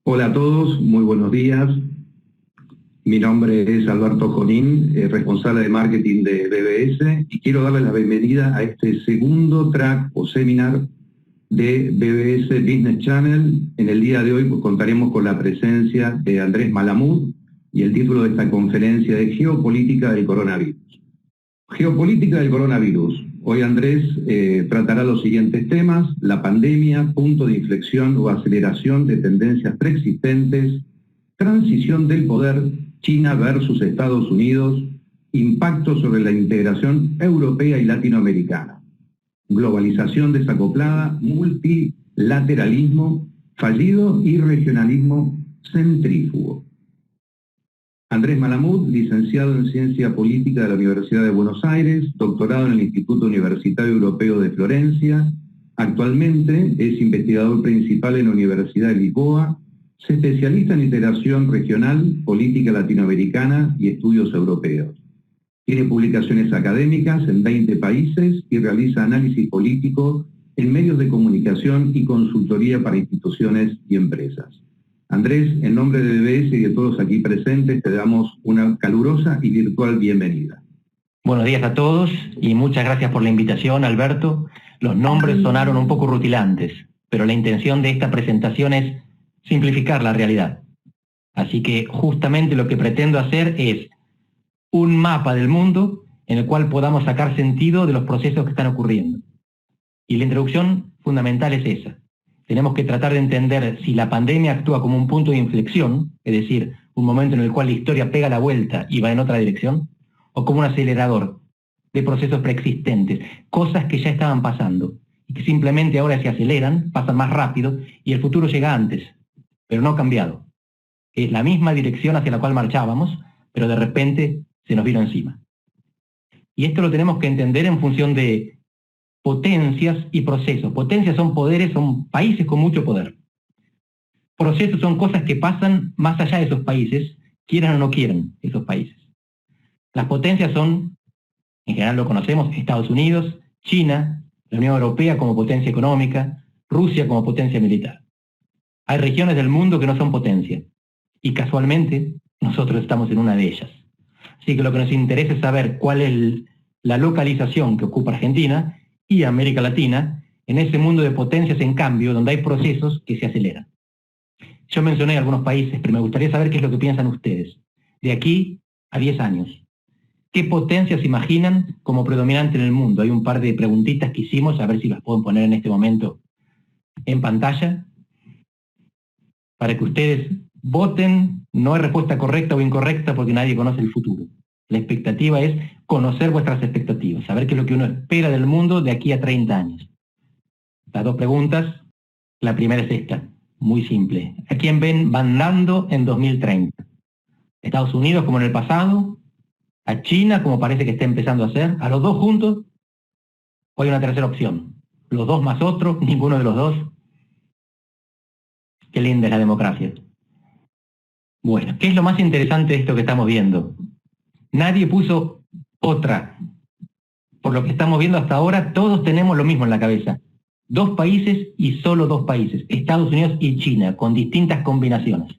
Hola a todos, muy buenos días. Mi nombre es Alberto Jonín, responsable de marketing de BBS, y quiero darles la bienvenida a este segundo track o seminar de BBS Business Channel. En el día de hoy contaremos con la presencia de Andrés Malamud y el título de esta conferencia es Geopolítica del Coronavirus. Geopolítica del coronavirus. Hoy Andrés tratará los siguientes temas: la pandemia, punto de inflexión o aceleración de tendencias preexistentes, transición del poder, China versus Estados Unidos, impacto sobre la integración europea y latinoamericana, globalización desacoplada, multilateralismo fallido y regionalismo centrífugo. Andrés Malamud, licenciado en Ciencia Política de la Universidad de Buenos Aires, doctorado en el Instituto Universitario Europeo de Florencia. Actualmente es investigador principal en la Universidad de Lisboa, se especializa en integración regional, política latinoamericana y estudios europeos. Tiene publicaciones académicas en 20 países y realiza análisis político en medios de comunicación y consultoría para instituciones y empresas. Andrés, en nombre de BBS y de todos aquí presentes, te damos una calurosa y virtual bienvenida. Buenos días a todos y muchas gracias por la invitación, Alberto. Los nombres sonaron un poco rutilantes, pero la intención de esta presentación es simplificar la realidad. Así que justamente lo que pretendo hacer es un mapa del mundo en el cual podamos sacar sentido de los procesos que están ocurriendo. Y la introducción fundamental es esa. Tenemos que tratar de entender si la pandemia actúa como un punto de inflexión, es decir, un momento en el cual la historia pega la vuelta y va en otra dirección, o como un acelerador de procesos preexistentes, cosas que ya estaban pasando y que simplemente ahora se aceleran, pasan más rápido y el futuro llega antes, pero no cambiado. Es la misma dirección hacia la cual marchábamos, pero de repente se nos vino encima. Y esto lo tenemos que entender en función de potencias y procesos. Potencias son poderes, son países con mucho poder. Procesos son cosas que pasan más allá de esos países, quieran o no quieran esos países. Las potencias son, en general lo conocemos, Estados Unidos, China, la Unión Europea como potencia económica, Rusia como potencia militar. Hay regiones del mundo que no son potencia, y casualmente nosotros estamos en una de ellas. Así que lo que nos interesa es saber cuál es la localización que ocupa Argentina y América Latina en ese mundo de potencias en cambio, donde hay procesos que se aceleran. Yo mencioné algunos países, pero me gustaría saber qué es lo que piensan ustedes. De aquí a 10 años, ¿qué potencias imaginan como predominante en el mundo? Hay un par de preguntitas que hicimos, a ver si las pueden poner en este momento en pantalla, para que ustedes voten. No hay respuesta correcta o incorrecta porque nadie conoce el futuro. La expectativa es conocer vuestras expectativas, saber qué es lo que uno espera del mundo de aquí a 30 años. Las dos preguntas, la primera es esta, muy simple. ¿A quién ven mandando en 2030? ¿Estados Unidos como en el pasado? ¿A China como parece que está empezando a hacer? ¿A los dos juntos? ¿O hay una tercera opción? ¿Los dos más otro? ¿Ninguno de los dos? Qué linda es la democracia. Bueno, ¿qué es lo más interesante de esto que estamos viendo? Nadie puso otra. Por lo que estamos viendo hasta ahora, todos tenemos lo mismo en la cabeza. Dos países y solo dos países, Estados Unidos y China, con distintas combinaciones.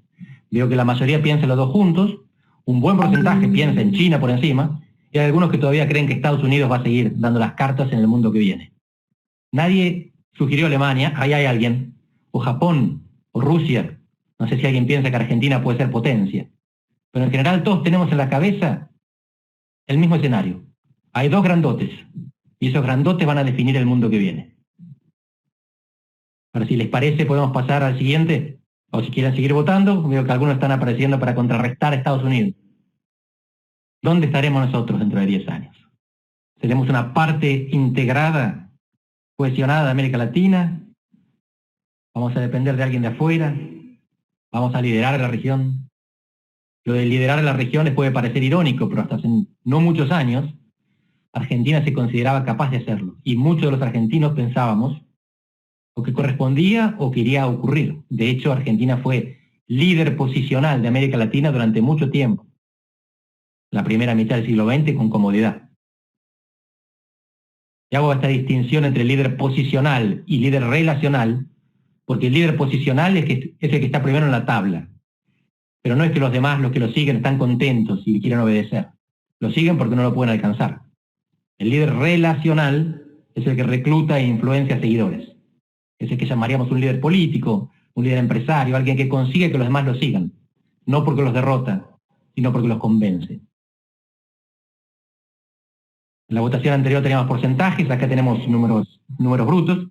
Veo que la mayoría piensa en los dos juntos, un buen porcentaje piensa en China por encima, y hay algunos que todavía creen que Estados Unidos va a seguir dando las cartas en el mundo que viene. Nadie sugirió Alemania, ahí hay alguien, o Japón, o Rusia. No sé si alguien piensa que Argentina puede ser potencia. Pero en general todos tenemos en la cabeza el mismo escenario. Hay dos grandotes, y esos grandotes van a definir el mundo que viene. Ahora, si les parece, podemos pasar al siguiente, o si quieren seguir votando, veo que algunos están apareciendo para contrarrestar a Estados Unidos. ¿Dónde estaremos nosotros dentro de 10 años? ¿Seremos una parte integrada, cohesionada de América Latina? ¿Vamos a depender de alguien de afuera? ¿Vamos a liderar la región? Lo de liderar las regiones puede parecer irónico, pero hasta hace no muchos años, Argentina se consideraba capaz de hacerlo. Y muchos de los argentinos pensábamos o que correspondía o que iría a ocurrir. De hecho, Argentina fue líder posicional de América Latina durante mucho tiempo. La primera mitad del siglo XX con comodidad. Y hago esta distinción entre líder posicional y líder relacional, porque el líder posicional es el que está primero en la tabla. Pero no es que los demás, los que lo siguen, están contentos y quieren obedecer. Lo siguen porque no lo pueden alcanzar. El líder relacional es el que recluta e influencia seguidores. Es el que llamaríamos un líder político, un líder empresario, alguien que consigue que los demás lo sigan. No porque los derrota, sino porque los convence. En la votación anterior teníamos porcentajes, acá tenemos números brutos.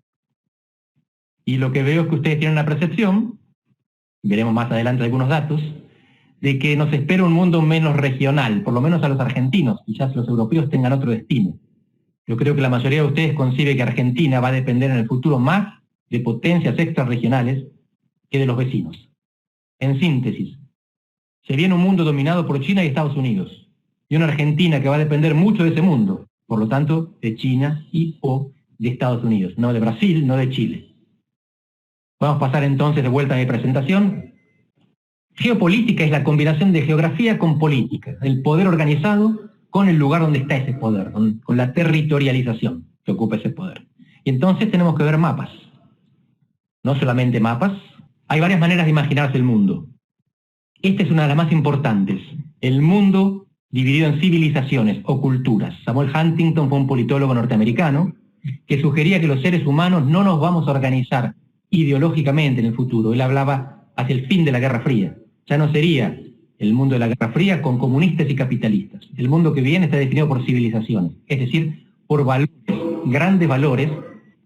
Y lo que veo es que ustedes tienen una percepción, veremos más adelante algunos datos, de que nos espera un mundo menos regional, por lo menos a los argentinos, quizás los europeos tengan otro destino. Yo creo que la mayoría de ustedes concibe que Argentina va a depender en el futuro más de potencias extrarregionales que de los vecinos. En síntesis, se viene un mundo dominado por China y Estados Unidos, y una Argentina que va a depender mucho de ese mundo, por lo tanto, de China y o de Estados Unidos, no de Brasil, no de Chile. Vamos a pasar entonces de vuelta a mi presentación. Geopolítica es la combinación de geografía con política, el poder organizado con el lugar donde está ese poder, con la territorialización que ocupa ese poder. Y entonces tenemos que ver mapas. No solamente mapas, hay varias maneras de imaginarse el mundo. Esta es una de las más importantes, el mundo dividido en civilizaciones o culturas. Samuel Huntington fue un politólogo norteamericano que sugería que los seres humanos no nos vamos a organizar ideológicamente en el futuro. Él hablaba hacia el fin de la Guerra Fría. Ya no sería el mundo de la Guerra Fría con comunistas y capitalistas. El mundo que viene está definido por civilizaciones, es decir, por valores, grandes valores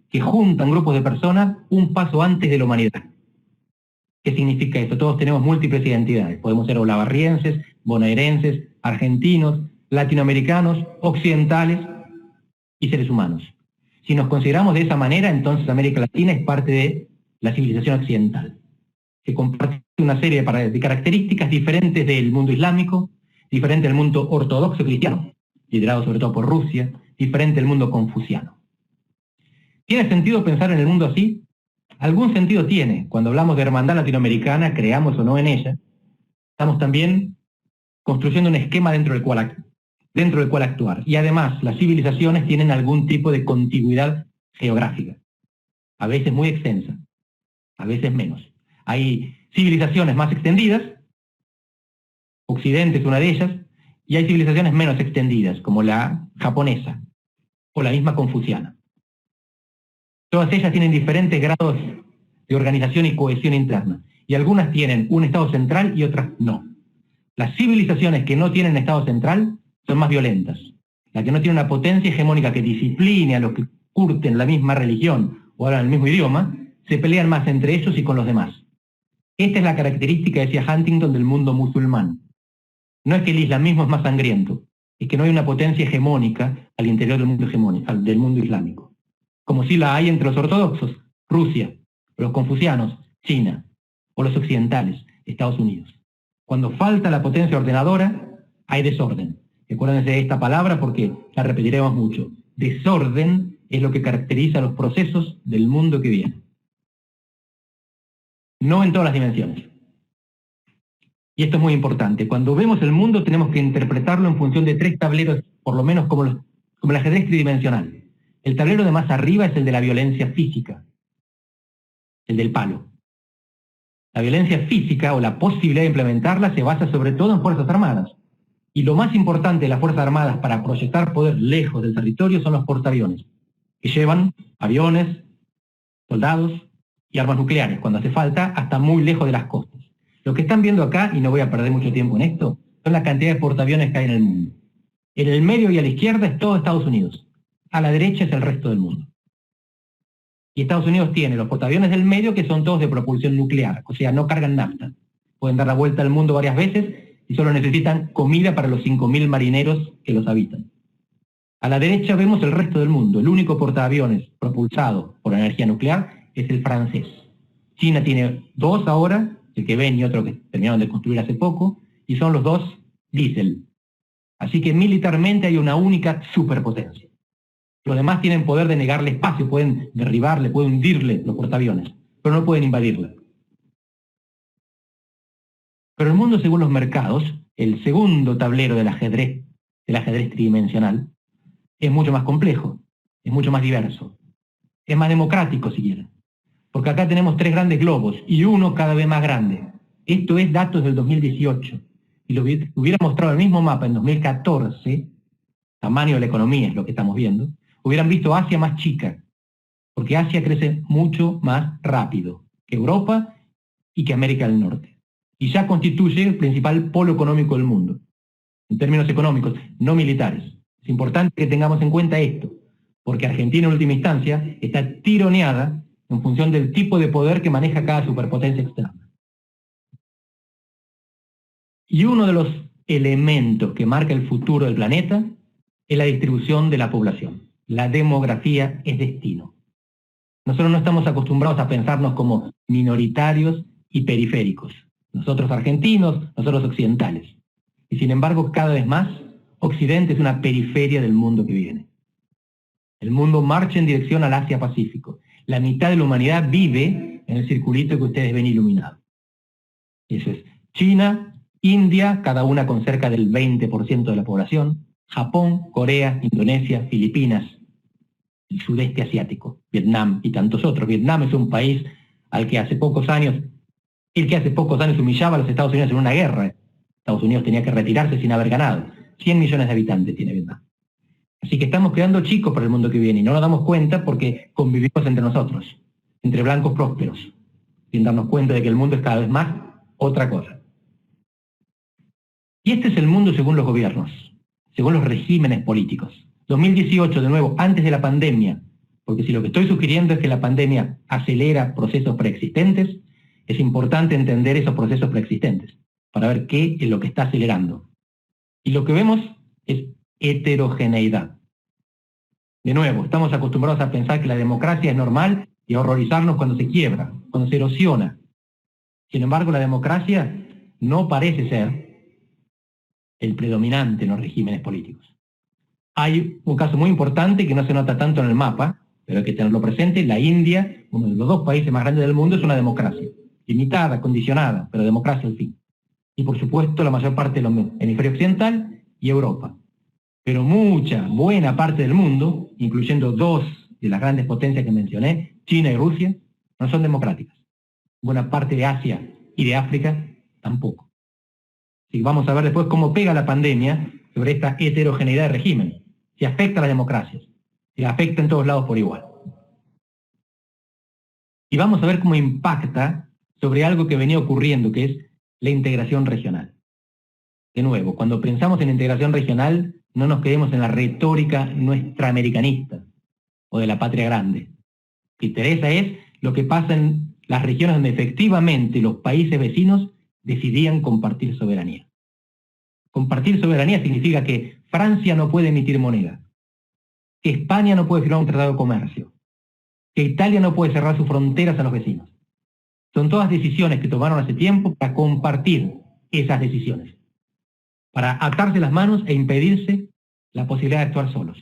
que juntan grupos de personas un paso antes de la humanidad. ¿Qué significa esto? Todos tenemos múltiples identidades. Podemos ser olavarrienses, bonaerenses, argentinos, latinoamericanos, occidentales y seres humanos. Si nos consideramos de esa manera, entonces América Latina es parte de la civilización occidental, que comparte una serie de características diferentes del mundo islámico, diferente del mundo ortodoxo cristiano, liderado sobre todo por Rusia, diferente del mundo confuciano. ¿Tiene sentido pensar en el mundo así? Algún sentido tiene. Cuando hablamos de hermandad latinoamericana, creamos o no en ella, estamos también construyendo un esquema dentro del cual actuar. Y además, las civilizaciones tienen algún tipo de contigüidad geográfica, a veces muy extensa, a veces menos. Hay civilizaciones más extendidas, Occidente es una de ellas, y hay civilizaciones menos extendidas, como la japonesa o la misma confuciana. Todas ellas tienen diferentes grados de organización y cohesión interna, y algunas tienen un estado central y otras no. Las civilizaciones que no tienen estado central son más violentas. La que no tiene una potencia hegemónica que discipline a los que curten la misma religión o hablan el mismo idioma, se pelean más entre ellos y con los demás. Esta es la característica, decía Huntington, del mundo musulmán. No es que el islamismo es más sangriento, es que no hay una potencia hegemónica al interior del mundo islámico. Como si la hay entre los ortodoxos, Rusia, los confucianos, China, o los occidentales, Estados Unidos. Cuando falta la potencia ordenadora, hay desorden. Acuérdense de esta palabra porque la repetiremos mucho. Desorden es lo que caracteriza los procesos del mundo que viene. No en todas las dimensiones. Y esto es muy importante. Cuando vemos el mundo tenemos que interpretarlo en función de tres tableros, por lo menos como el ajedrez tridimensional. El tablero de más arriba es el de la violencia física, el del palo. La violencia física o la posibilidad de implementarla se basa sobre todo en fuerzas armadas. Y lo más importante de las fuerzas armadas para proyectar poder lejos del territorio son los portaaviones, que llevan aviones, soldados y armas nucleares, cuando hace falta, hasta muy lejos de las costas. Lo que están viendo acá, y no voy a perder mucho tiempo en esto, son la cantidad de portaaviones que hay en el mundo. En el medio y a la izquierda es todo Estados Unidos. A la derecha es el resto del mundo. Y Estados Unidos tiene los portaaviones del medio que son todos de propulsión nuclear, o sea, no cargan nafta. Pueden dar la vuelta al mundo varias veces y solo necesitan comida para los 5.000 marineros que los habitan. A la derecha vemos el resto del mundo. El único portaaviones propulsado por energía nuclear es el francés. China tiene dos ahora, el que ven y otro que terminaron de construir hace poco, y son los dos diésel. Así que militarmente hay una única superpotencia. Los demás tienen poder de negarle espacio, pueden derribarle, pueden hundirle los portaaviones, pero no pueden invadirle. Pero el mundo según los mercados, el segundo tablero del ajedrez tridimensional, es mucho más complejo, es mucho más diverso, es más democrático si quieren. Porque acá tenemos 3 grandes globos y uno cada vez más grande. Esto es datos del 2018. Si lo hubiera mostrado el mismo mapa en 2014, tamaño de la economía es lo que estamos viendo, hubieran visto Asia más chica, porque Asia crece mucho más rápido que Europa y que América del Norte. Y ya constituye el principal polo económico del mundo, en términos económicos, no militares. Es importante que tengamos en cuenta esto, porque Argentina en última instancia está tironeada en función del tipo de poder que maneja cada superpotencia externa. Y uno de los elementos que marca el futuro del planeta es la distribución de la población. La demografía es destino. Nosotros no estamos acostumbrados a pensarnos como minoritarios y periféricos. Nosotros argentinos, nosotros occidentales. Y sin embargo, cada vez más, Occidente es una periferia del mundo que viene. El mundo marcha en dirección al Asia-Pacífico. La mitad de la humanidad vive en el circulito que ustedes ven iluminado. Eso es China, India, cada una con cerca del 20% de la población, Japón, Corea, Indonesia, Filipinas, el sudeste asiático, Vietnam y tantos otros. Vietnam es un país al que hace pocos años humillaba a los Estados Unidos en una guerra. Estados Unidos tenía que retirarse sin haber ganado. 100 millones de habitantes tiene Vietnam. Así que estamos quedando chicos para el mundo que viene y no nos damos cuenta porque convivimos entre nosotros, entre blancos prósperos, sin darnos cuenta de que el mundo es cada vez más otra cosa. Y este es el mundo según los gobiernos, según los regímenes políticos. 2018, de nuevo, antes de la pandemia, porque si lo que estoy sugiriendo es que la pandemia acelera procesos preexistentes, es importante entender esos procesos preexistentes para ver qué es lo que está acelerando. Y lo que vemos es heterogeneidad. De nuevo, estamos acostumbrados a pensar que la democracia es normal y a horrorizarnos cuando se quiebra, cuando se erosiona. Sin embargo, la democracia no parece ser el predominante en los regímenes políticos. Hay un caso muy importante que no se nota tanto en el mapa, pero hay que tenerlo presente. La India, uno de los 2 países más grandes del mundo, es una democracia. Limitada, condicionada, pero democracia al fin. Y por supuesto la mayor parte del hemisferio occidental y Europa. Pero buena parte del mundo, incluyendo 2 de las grandes potencias que mencioné, China y Rusia, no son democráticas. Buena parte de Asia y de África tampoco. Así que vamos a ver después cómo pega la pandemia sobre esta heterogeneidad de régimen, si afecta a las democracias, si afecta en todos lados por igual. Y vamos a ver cómo impacta sobre algo que venía ocurriendo, que es la integración regional. De nuevo, cuando pensamos en integración regional, no nos quedemos en la retórica nuestra americanista o de la patria grande. Lo que interesa es lo que pasa en las regiones donde efectivamente los países vecinos decidían compartir soberanía. Compartir soberanía significa que Francia no puede emitir moneda, que España no puede firmar un tratado de comercio, que Italia no puede cerrar sus fronteras a los vecinos. Son todas decisiones que tomaron hace tiempo para compartir esas decisiones, para atarse las manos e impedirse la posibilidad de actuar solos.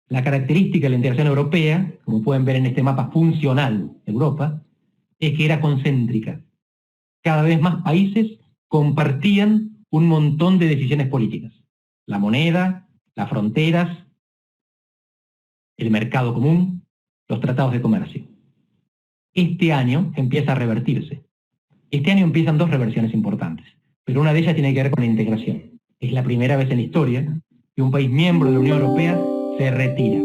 La característica de la integración europea, como pueden ver en este mapa funcional de Europa, es que era concéntrica. Cada vez más países compartían un montón de decisiones políticas. La moneda, las fronteras, el mercado común, los tratados de comercio. Este año empieza a revertirse. Este año empiezan 2 reversiones importantes, pero una de ellas tiene que ver con la integración. Es la primera vez en la historia que un país miembro de la Unión Europea se retira.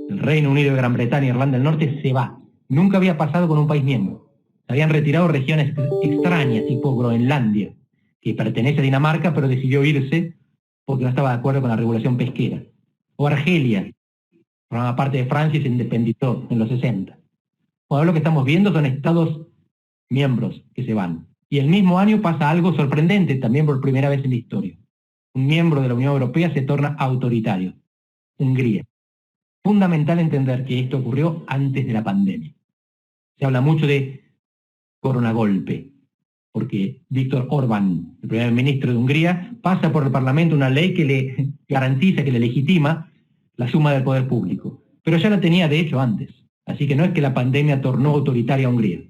El Reino Unido, Gran Bretaña y Irlanda del Norte se va. Nunca había pasado con un país miembro. Se habían retirado regiones extrañas, tipo Groenlandia, que pertenece a Dinamarca, pero decidió irse porque no estaba de acuerdo con la regulación pesquera. O Argelia, formaba parte de Francia y se independizó en los 60. Bueno, lo que estamos viendo son estados miembros que se van. Y el mismo año pasa algo sorprendente, también por primera vez en la historia. Un miembro de la Unión Europea se torna autoritario. Hungría. Fundamental entender que esto ocurrió antes de la pandemia. Se habla mucho de coronagolpe, porque Viktor Orbán, el primer ministro de Hungría, pasa por el Parlamento una ley que le garantiza, que le legitima la suma del poder público. Pero ya la tenía de hecho antes. Así que no es que la pandemia tornó autoritaria a Hungría.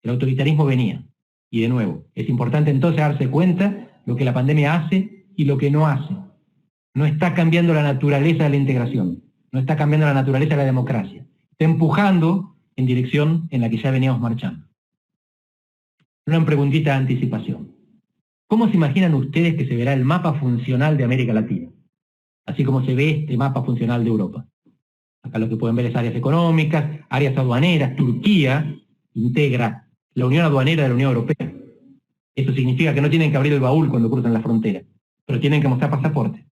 El autoritarismo venía. Y de nuevo, es importante entonces darse cuenta lo que la pandemia hace y lo que no hace. No está cambiando la naturaleza de la integración. No está cambiando la naturaleza de la democracia. Está empujando en dirección en la que ya veníamos marchando. Una preguntita de anticipación. ¿Cómo se imaginan ustedes que se verá el mapa funcional de América Latina? Así como se ve este mapa funcional de Europa. Acá lo que pueden ver es áreas económicas, áreas aduaneras. Turquía integra la Unión Aduanera de la Unión Europea. Eso significa que no tienen que abrir el baúl cuando cruzan la frontera, pero tienen que mostrar pasaporte.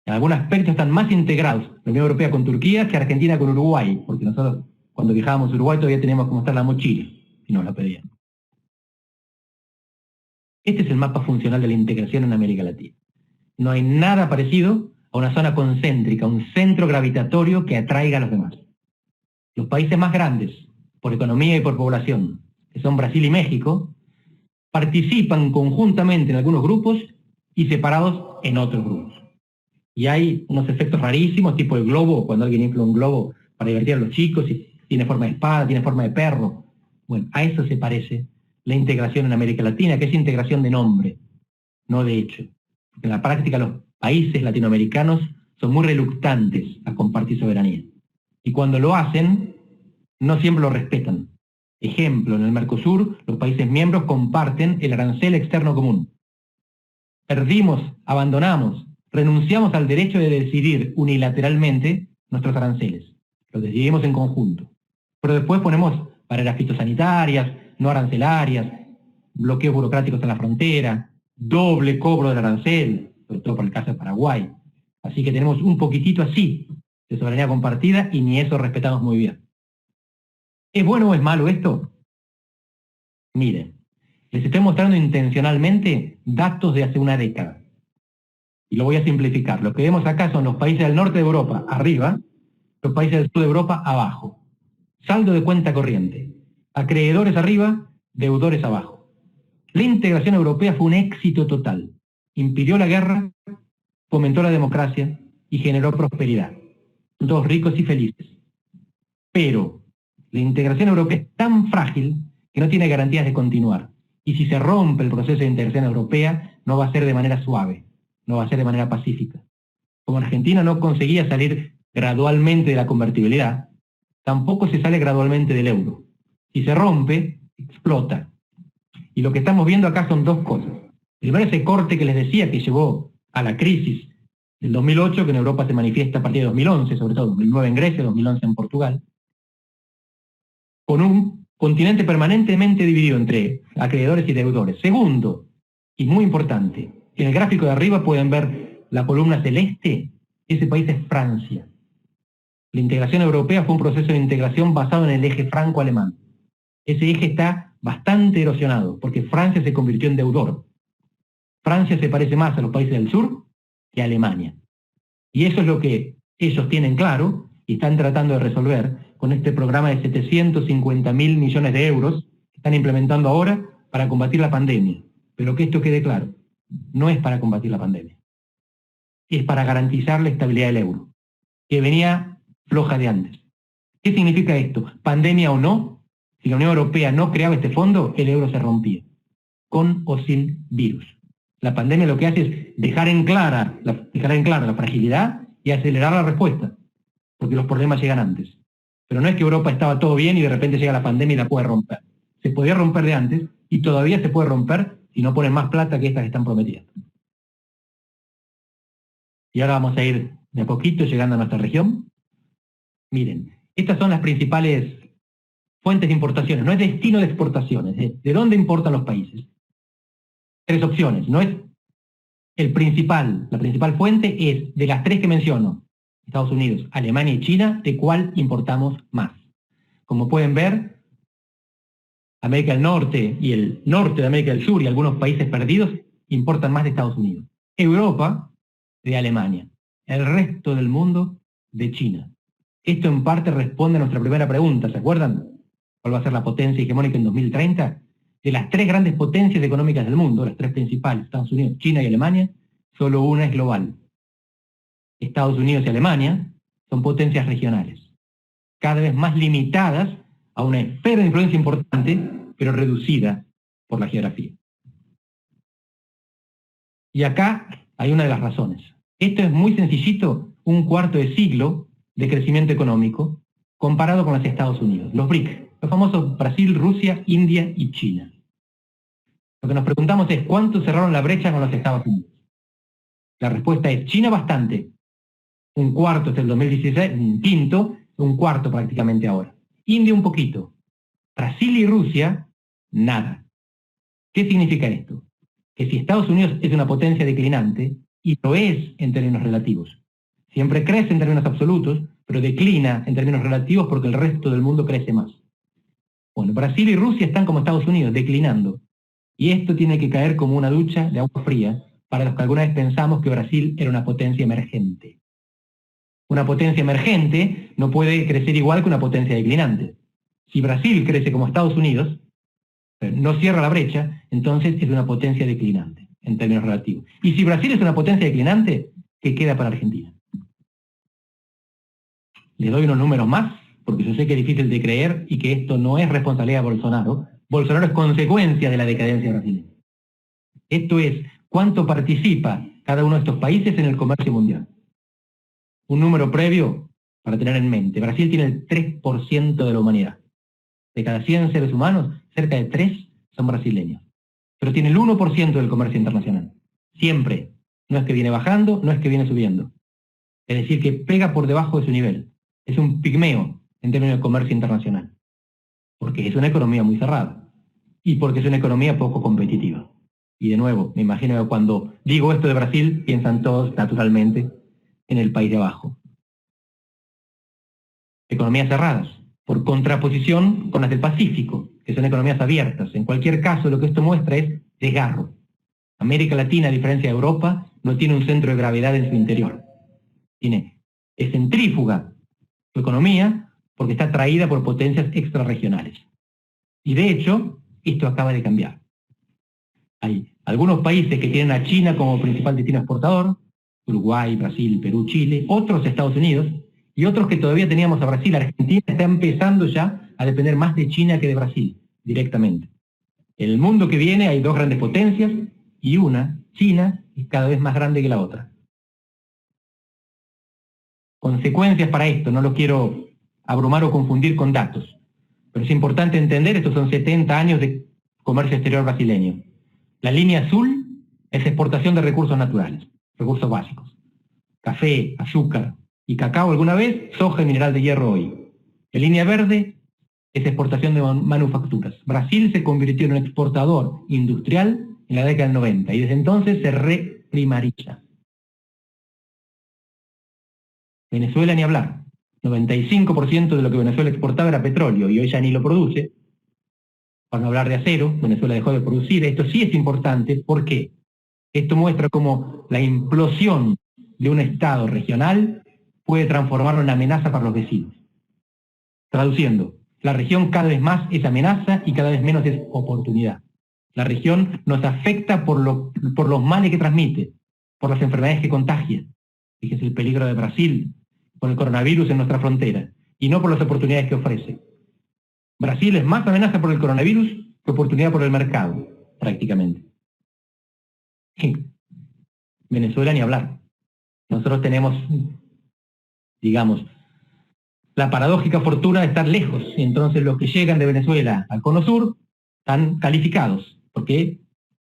En algún aspecto están más integrados la Unión Europea con Turquía que Argentina con Uruguay, porque nosotros cuando viajábamos a Uruguay todavía teníamos que mostrar la mochila, y nos la pedían. Este es el mapa funcional de la integración en América Latina. No hay nada parecido a una zona concéntrica, un centro gravitatorio que atraiga a los demás. Los países más grandes, por economía y por población, que son Brasil y México, participan conjuntamente en algunos grupos y separados en otros grupos. Y hay unos efectos rarísimos, tipo el globo, cuando alguien infla un globo para divertir a los chicos, y tiene forma de espada, tiene forma de perro. Bueno, a eso se parece la integración en América Latina, que es integración de nombre, no de hecho. En la práctica los países latinoamericanos son muy reluctantes a compartir soberanía. Y cuando lo hacen, no siempre lo respetan. Ejemplo, en el Mercosur, los países miembros comparten el arancel externo común. Perdimos, abandonamos, renunciamos al derecho de decidir unilateralmente nuestros aranceles. Los decidimos en conjunto. Pero después ponemos barreras fitosanitarias, no arancelarias, bloqueos burocráticos en la frontera, doble cobro del arancel, sobre todo por el caso de Paraguay. Así que tenemos un poquitito así de soberanía compartida y ni eso respetamos muy bien. ¿Es bueno o es malo esto? Miren, les estoy mostrando intencionalmente datos de hace una década. Y lo voy a simplificar. Lo que vemos acá son los países del norte de Europa arriba, los países del sur de Europa abajo. Saldo de cuenta corriente. Acreedores arriba, deudores abajo. La integración europea fue un éxito total. Impidió la guerra, fomentó la democracia y generó prosperidad. Todos ricos y felices. Pero la integración europea es tan frágil que no tiene garantías de continuar. Y si se rompe el proceso de integración europea, no va a ser de manera suave, no va a ser de manera pacífica. Como Argentina no conseguía salir gradualmente de la convertibilidad, tampoco se sale gradualmente del euro. Si se rompe, explota. Y lo que estamos viendo acá son dos cosas. Primero, ese corte que les decía que llevó a la crisis del 2008, que en Europa se manifiesta a partir de 2011, sobre todo 2009 en Grecia, 2011 en Portugal, con un continente permanentemente dividido entre acreedores y deudores. Segundo, y muy importante, en el gráfico de arriba pueden ver la columna celeste, ese país es Francia. La integración europea fue un proceso de integración basado en el eje franco-alemán. Ese eje está bastante erosionado, porque Francia se convirtió en deudor. Francia se parece más a los países del sur que a Alemania. Y eso es lo que ellos tienen claro y están tratando de resolver con este programa de 750.000 millones de euros que están implementando ahora para combatir la pandemia. Pero que esto quede claro, no es para combatir la pandemia. Es para garantizar la estabilidad del euro, que venía floja de antes. ¿Qué significa esto? Pandemia o no, si la Unión Europea no creaba este fondo, el euro se rompía, con o sin virus. La pandemia lo que hace es dejar en claro la fragilidad y acelerar la respuesta, porque los problemas llegan antes. Pero no es que Europa estaba todo bien y de repente llega la pandemia y la puede romper. Se podía romper de antes y todavía se puede romper si no ponen más plata que estas que están prometiendo. Y ahora vamos a ir de a poquito llegando a nuestra región. Miren, estas son las principales fuentes de importaciones, no es destino de exportaciones, ¿de dónde importan los países? Tres opciones, no es la principal fuente es de las tres que menciono, Estados Unidos, Alemania y China, ¿de cuál importamos más? Como pueden ver, América del Norte y el norte de América del Sur y algunos países perdidos importan más de Estados Unidos. Europa, de Alemania. El resto del mundo, de China. Esto en parte responde a nuestra primera pregunta, ¿se acuerdan? ¿Cuál va a ser la potencia hegemónica en 2030? De las tres grandes potencias económicas del mundo, las tres principales, Estados Unidos, China y Alemania, solo una es global. Estados Unidos y Alemania son potencias regionales, cada vez más limitadas a una esfera de influencia importante, pero reducida por la geografía. Y acá hay una de las razones. Esto es muy sencillito, un cuarto de siglo de crecimiento económico, comparado con los Estados Unidos, los BRIC, los famosos Brasil, Rusia, India y China. Lo que nos preguntamos es, ¿cuánto cerraron la brecha con los Estados Unidos? La respuesta es, China bastante, un cuarto desde el 2016, un quinto, un cuarto prácticamente ahora. India un poquito. Brasil y Rusia, nada. ¿Qué significa esto? Que si Estados Unidos es una potencia declinante, y lo es en términos relativos, siempre crece en términos absolutos, pero declina en términos relativos porque el resto del mundo crece más. Bueno, Brasil y Rusia están como Estados Unidos, declinando. Y esto tiene que caer como una ducha de agua fría para los que alguna vez pensamos que Brasil era una potencia emergente. Una potencia emergente no puede crecer igual que una potencia declinante. Si Brasil crece como Estados Unidos, no cierra la brecha, entonces es una potencia declinante, en términos relativos. Y si Brasil es una potencia declinante, ¿qué queda para Argentina? Les doy unos números más, porque yo sé que es difícil de creer y que esto no es responsabilidad de Bolsonaro. Bolsonaro es consecuencia de la decadencia brasileña. Esto es, ¿cuánto participa cada uno de estos países en el comercio mundial? Un número previo para tener en mente. Brasil tiene el 3% de la humanidad. De cada 100 seres humanos, cerca de 3 son brasileños. Pero tiene el 1% del comercio internacional. Siempre. No es que viene bajando, no es que viene subiendo. Es decir, que pega por debajo de su nivel. Es un pigmeo en términos de comercio internacional. Porque es una economía muy cerrada. Y porque es una economía poco competitiva. Y de nuevo, me imagino que cuando digo esto de Brasil, piensan todos, naturalmente, en el país de abajo. Economías cerradas, por contraposición con las del Pacífico, que son economías abiertas. En cualquier caso, lo que esto muestra es desgarro. América Latina, a diferencia de Europa, no tiene un centro de gravedad en su interior. Es centrífuga su economía porque está atraída por potencias extrarregionales. Y de hecho, esto acaba de cambiar. Hay algunos países que tienen a China como principal destino exportador, Uruguay, Brasil, Perú, Chile, otros Estados Unidos, y otros que todavía teníamos a Brasil. Argentina está empezando ya a depender más de China que de Brasil, directamente. En el mundo que viene hay dos grandes potencias, y una, China, es cada vez más grande que la otra. Consecuencias para esto, no lo quiero abrumar o confundir con datos, pero es importante entender, estos son 70 años de comercio exterior brasileño. La línea azul es exportación de recursos naturales, recursos básicos. Café, azúcar y cacao alguna vez, soja y mineral de hierro hoy. La línea verde es exportación de manufacturas. Brasil se convirtió en un exportador industrial en la década del 90 y desde entonces se reprimariza. Venezuela ni hablar. 95% de lo que Venezuela exportaba era petróleo y hoy ya ni lo produce. Para no hablar de acero, Venezuela dejó de producir. Esto sí es importante. ¿Por qué? Esto muestra cómo la implosión de un Estado regional puede transformarlo en amenaza para los vecinos. Traduciendo, la región cada vez más es amenaza y cada vez menos es oportunidad. La región nos afecta por los males que transmite, por las enfermedades que contagia. Fíjese el peligro de Brasil con el coronavirus en nuestra frontera, y no por las oportunidades que ofrece. Brasil es más amenaza por el coronavirus que oportunidad por el mercado, prácticamente. Venezuela ni hablar. Nosotros tenemos, digamos, la paradójica fortuna de estar lejos, y entonces los que llegan de Venezuela al Cono Sur están calificados, porque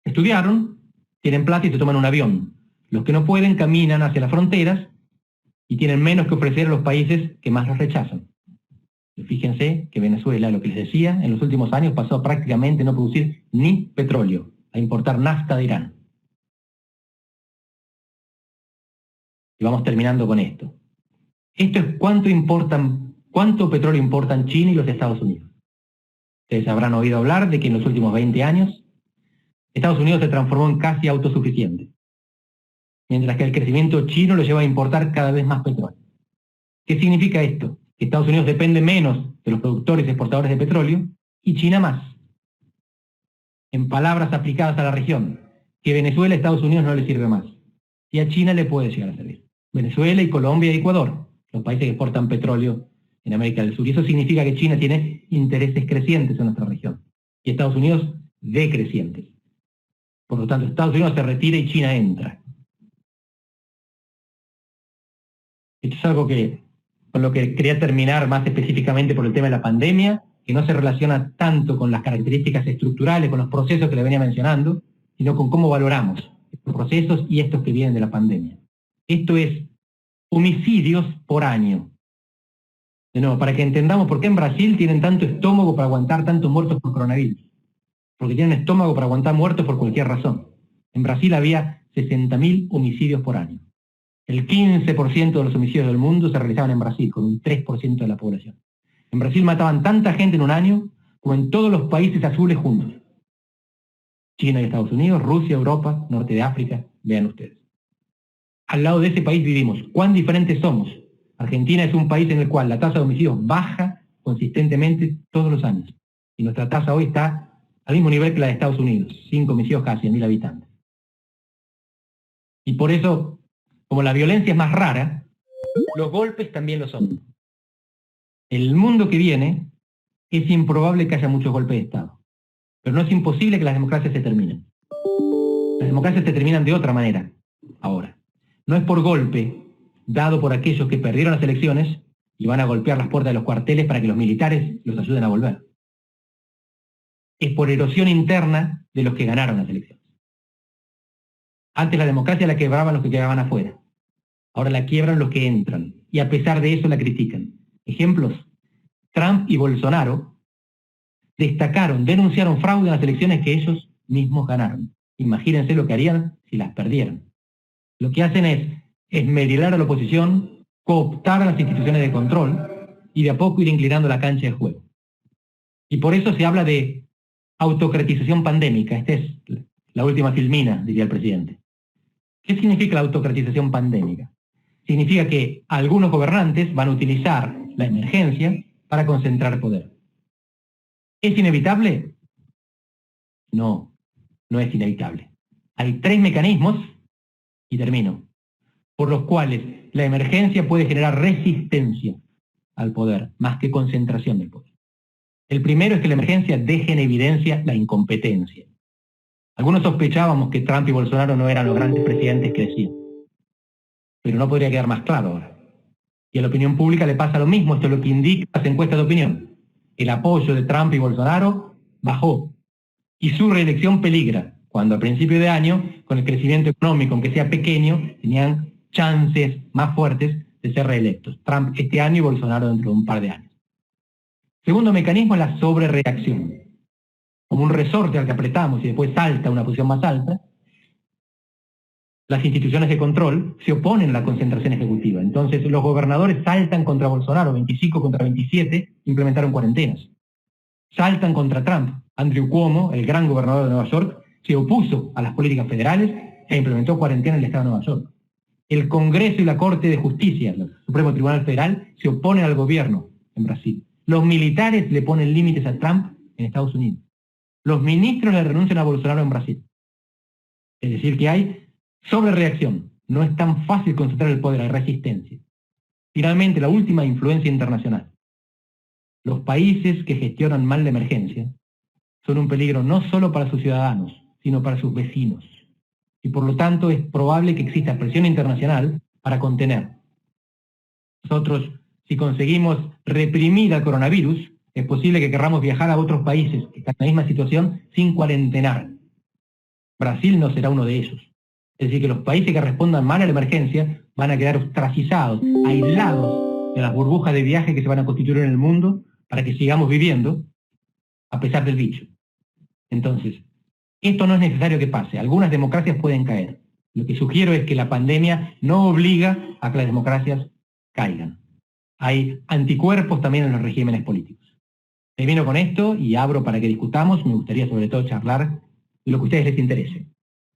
estudiaron, tienen plata y se toman un avión. Los que no pueden caminan hacia las fronteras y tienen menos que ofrecer a los países que más los rechazan. Y fíjense que Venezuela, lo que les decía, en los últimos años pasó a prácticamente no producir ni petróleo, a importar nafta de Irán. Y vamos terminando con esto. Esto es cuánto petróleo importan China y los Estados Unidos. Ustedes habrán oído hablar de que en los últimos 20 años Estados Unidos se transformó en casi autosuficiente, mientras que el crecimiento chino lo lleva a importar cada vez más petróleo. ¿Qué significa esto? Que Estados Unidos depende menos de los productores y exportadores de petróleo y China más. En palabras aplicadas a la región, que Venezuela a Estados Unidos no le sirve más. Y a China le puede llegar a servir. Venezuela y Colombia y Ecuador, los países que exportan petróleo en América del Sur. Y eso significa que China tiene intereses crecientes en nuestra región. Y Estados Unidos decrecientes. Por lo tanto, Estados Unidos se retira y China entra. Esto es algo que con lo que quería terminar más específicamente por el tema de la pandemia, que no se relaciona tanto con las características estructurales, con los procesos que le venía mencionando, sino con cómo valoramos estos procesos y estos que vienen de la pandemia. Esto es homicidios por año. De nuevo, para que entendamos por qué en Brasil tienen tanto estómago para aguantar tantos muertos por coronavirus. Porque tienen estómago para aguantar muertos por cualquier razón. En Brasil había 60.000 homicidios por año. El 15% de los homicidios del mundo se realizaban en Brasil, con un 3% de la población. En Brasil mataban tanta gente en un año como en todos los países azules juntos. China y Estados Unidos, Rusia, Europa, norte de África, vean ustedes. Al lado de ese país vivimos. ¿Cuán diferentes somos? Argentina es un país en el cual la tasa de homicidios baja consistentemente todos los años. Y nuestra tasa hoy está al mismo nivel que la de Estados Unidos, 5 homicidios cada 100.000 habitantes. Y por eso, como la violencia es más rara, los golpes también lo son. El mundo que viene es improbable que haya muchos golpes de Estado. Pero no es imposible que las democracias se terminen. Las democracias se terminan de otra manera, ahora. No es por golpe dado por aquellos que perdieron las elecciones y van a golpear las puertas de los cuarteles para que los militares los ayuden a volver. Es por erosión interna de los que ganaron las elecciones. Antes la democracia la quebraban los que quedaban afuera. Ahora la quiebran los que entran. Y a pesar de eso la critican. Ejemplos: Trump y Bolsonaro destacaron, denunciaron fraude en las elecciones que ellos mismos ganaron. Imagínense lo que harían si las perdieran. Lo que hacen es esmerilar a la oposición, cooptar a las instituciones de control y de a poco ir inclinando la cancha de juego. Y por eso se habla de autocratización pandémica. Esta es la última filmina, diría el presidente. ¿Qué significa la autocratización pandémica? Significa que algunos gobernantes van a utilizar la emergencia para concentrar poder. ¿Es inevitable? No, no es inevitable. Hay 3 mecanismos, y termino, por los cuales la emergencia puede generar resistencia al poder, más que concentración del poder. El primero es que la emergencia deje en evidencia la incompetencia. Algunos sospechábamos que Trump y Bolsonaro no eran los grandes presidentes que decían. Pero no podría quedar más claro ahora. Y a la opinión pública le pasa lo mismo, esto es lo que indican las encuestas de opinión. El apoyo de Trump y Bolsonaro bajó. Y su reelección peligra, cuando a principio de año, con el crecimiento económico, aunque sea pequeño, tenían chances más fuertes de ser reelectos. Trump este año y Bolsonaro dentro de un par de años. Segundo mecanismo es la sobrereacción. Como un resorte al que apretamos y después salta a una posición más alta, las instituciones de control se oponen a la concentración ejecutiva. Entonces los gobernadores saltan contra Bolsonaro, 25 contra 27, implementaron cuarentenas. Saltan contra Trump. Andrew Cuomo, el gran gobernador de Nueva York, se opuso a las políticas federales e implementó cuarentena en el estado de Nueva York. El Congreso y la Corte de Justicia, el Supremo Tribunal Federal, se oponen al gobierno en Brasil. Los militares le ponen límites a Trump en Estados Unidos. Los ministros le renuncian a Bolsonaro en Brasil. Es decir, que hay sobrereacción. No es tan fácil concentrar el poder, hay resistencia. Finalmente, la última, influencia internacional. Los países que gestionan mal la emergencia son un peligro no solo para sus ciudadanos, sino para sus vecinos. Y por lo tanto es probable que exista presión internacional para contener. Nosotros, si conseguimos reprimir al coronavirus, es posible que querramos viajar a otros países que están en la misma situación sin cuarentenar. Brasil no será uno de ellos. Es decir, que los países que respondan mal a la emergencia van a quedar ostracizados, aislados de las burbujas de viaje que se van a constituir en el mundo para que sigamos viviendo a pesar del bicho. Entonces, esto no es necesario que pase. Algunas democracias pueden caer. Lo que sugiero es que la pandemia no obliga a que las democracias caigan. Hay anticuerpos también en los regímenes políticos. Termino con esto y abro para que discutamos. Me gustaría sobre todo charlar de lo que a ustedes les interese.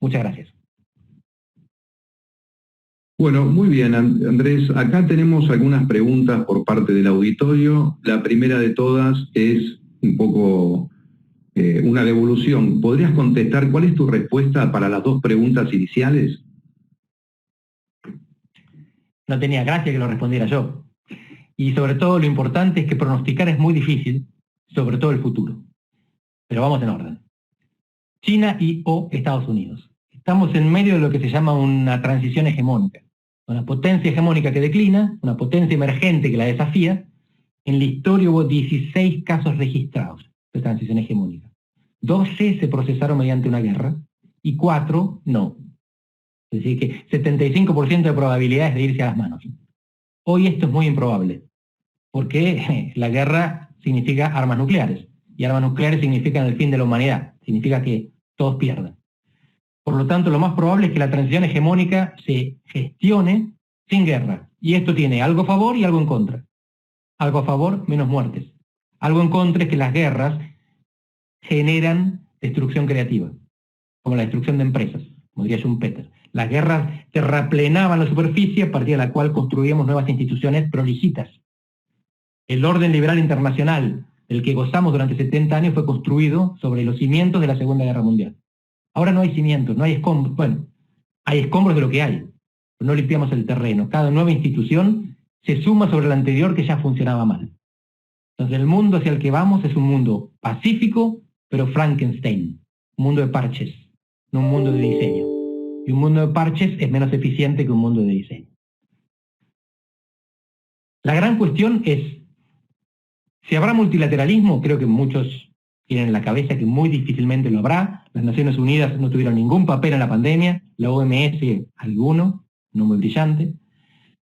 Muchas gracias. Bueno, muy bien, Andrés. Acá tenemos algunas preguntas por parte del auditorio. La primera de todas es un poco una devolución. ¿Podrías contestar cuál es tu respuesta para las 2 preguntas iniciales? No tenía gracia que lo respondiera yo. Y sobre todo lo importante es que pronosticar es muy difícil, sobre todo el futuro. Pero vamos en orden. China y o Estados Unidos. Estamos en medio de lo que se llama una transición hegemónica. Una potencia hegemónica que declina, una potencia emergente que la desafía. En la historia hubo 16 casos registrados de transición hegemónica. 12 se procesaron mediante una guerra y 4 no. Es decir, que 75% de probabilidades de irse a las manos. Hoy esto es muy improbable, porque la guerra significa armas nucleares, y armas nucleares significan el fin de la humanidad, significa que todos pierdan. Por lo tanto, lo más probable es que la transición hegemónica se gestione sin guerra, y esto tiene algo a favor y algo en contra. Algo a favor, menos muertes. Algo en contra es que las guerras generan destrucción creativa, como la destrucción de empresas, como diría Schumpeter. Las guerras terraplenaban la superficie a partir de la cual construíamos nuevas instituciones prolijitas. El orden liberal internacional del que gozamos durante 70 años fue construido sobre los cimientos de la Segunda Guerra Mundial. Ahora no hay cimientos, no hay escombros. Bueno, hay escombros de lo que hay, pero no limpiamos el terreno. Cada nueva institución se suma sobre la anterior que ya funcionaba mal. Entonces el mundo hacia el que vamos es un mundo pacífico, pero Frankenstein, un mundo de parches, no un mundo de diseño. Y un mundo de parches es menos eficiente que un mundo de diseño. La gran cuestión es, si habrá multilateralismo, creo que muchos tienen en la cabeza que muy difícilmente lo habrá. Las Naciones Unidas no tuvieron ningún papel en la pandemia, la OMS alguno, no muy brillante.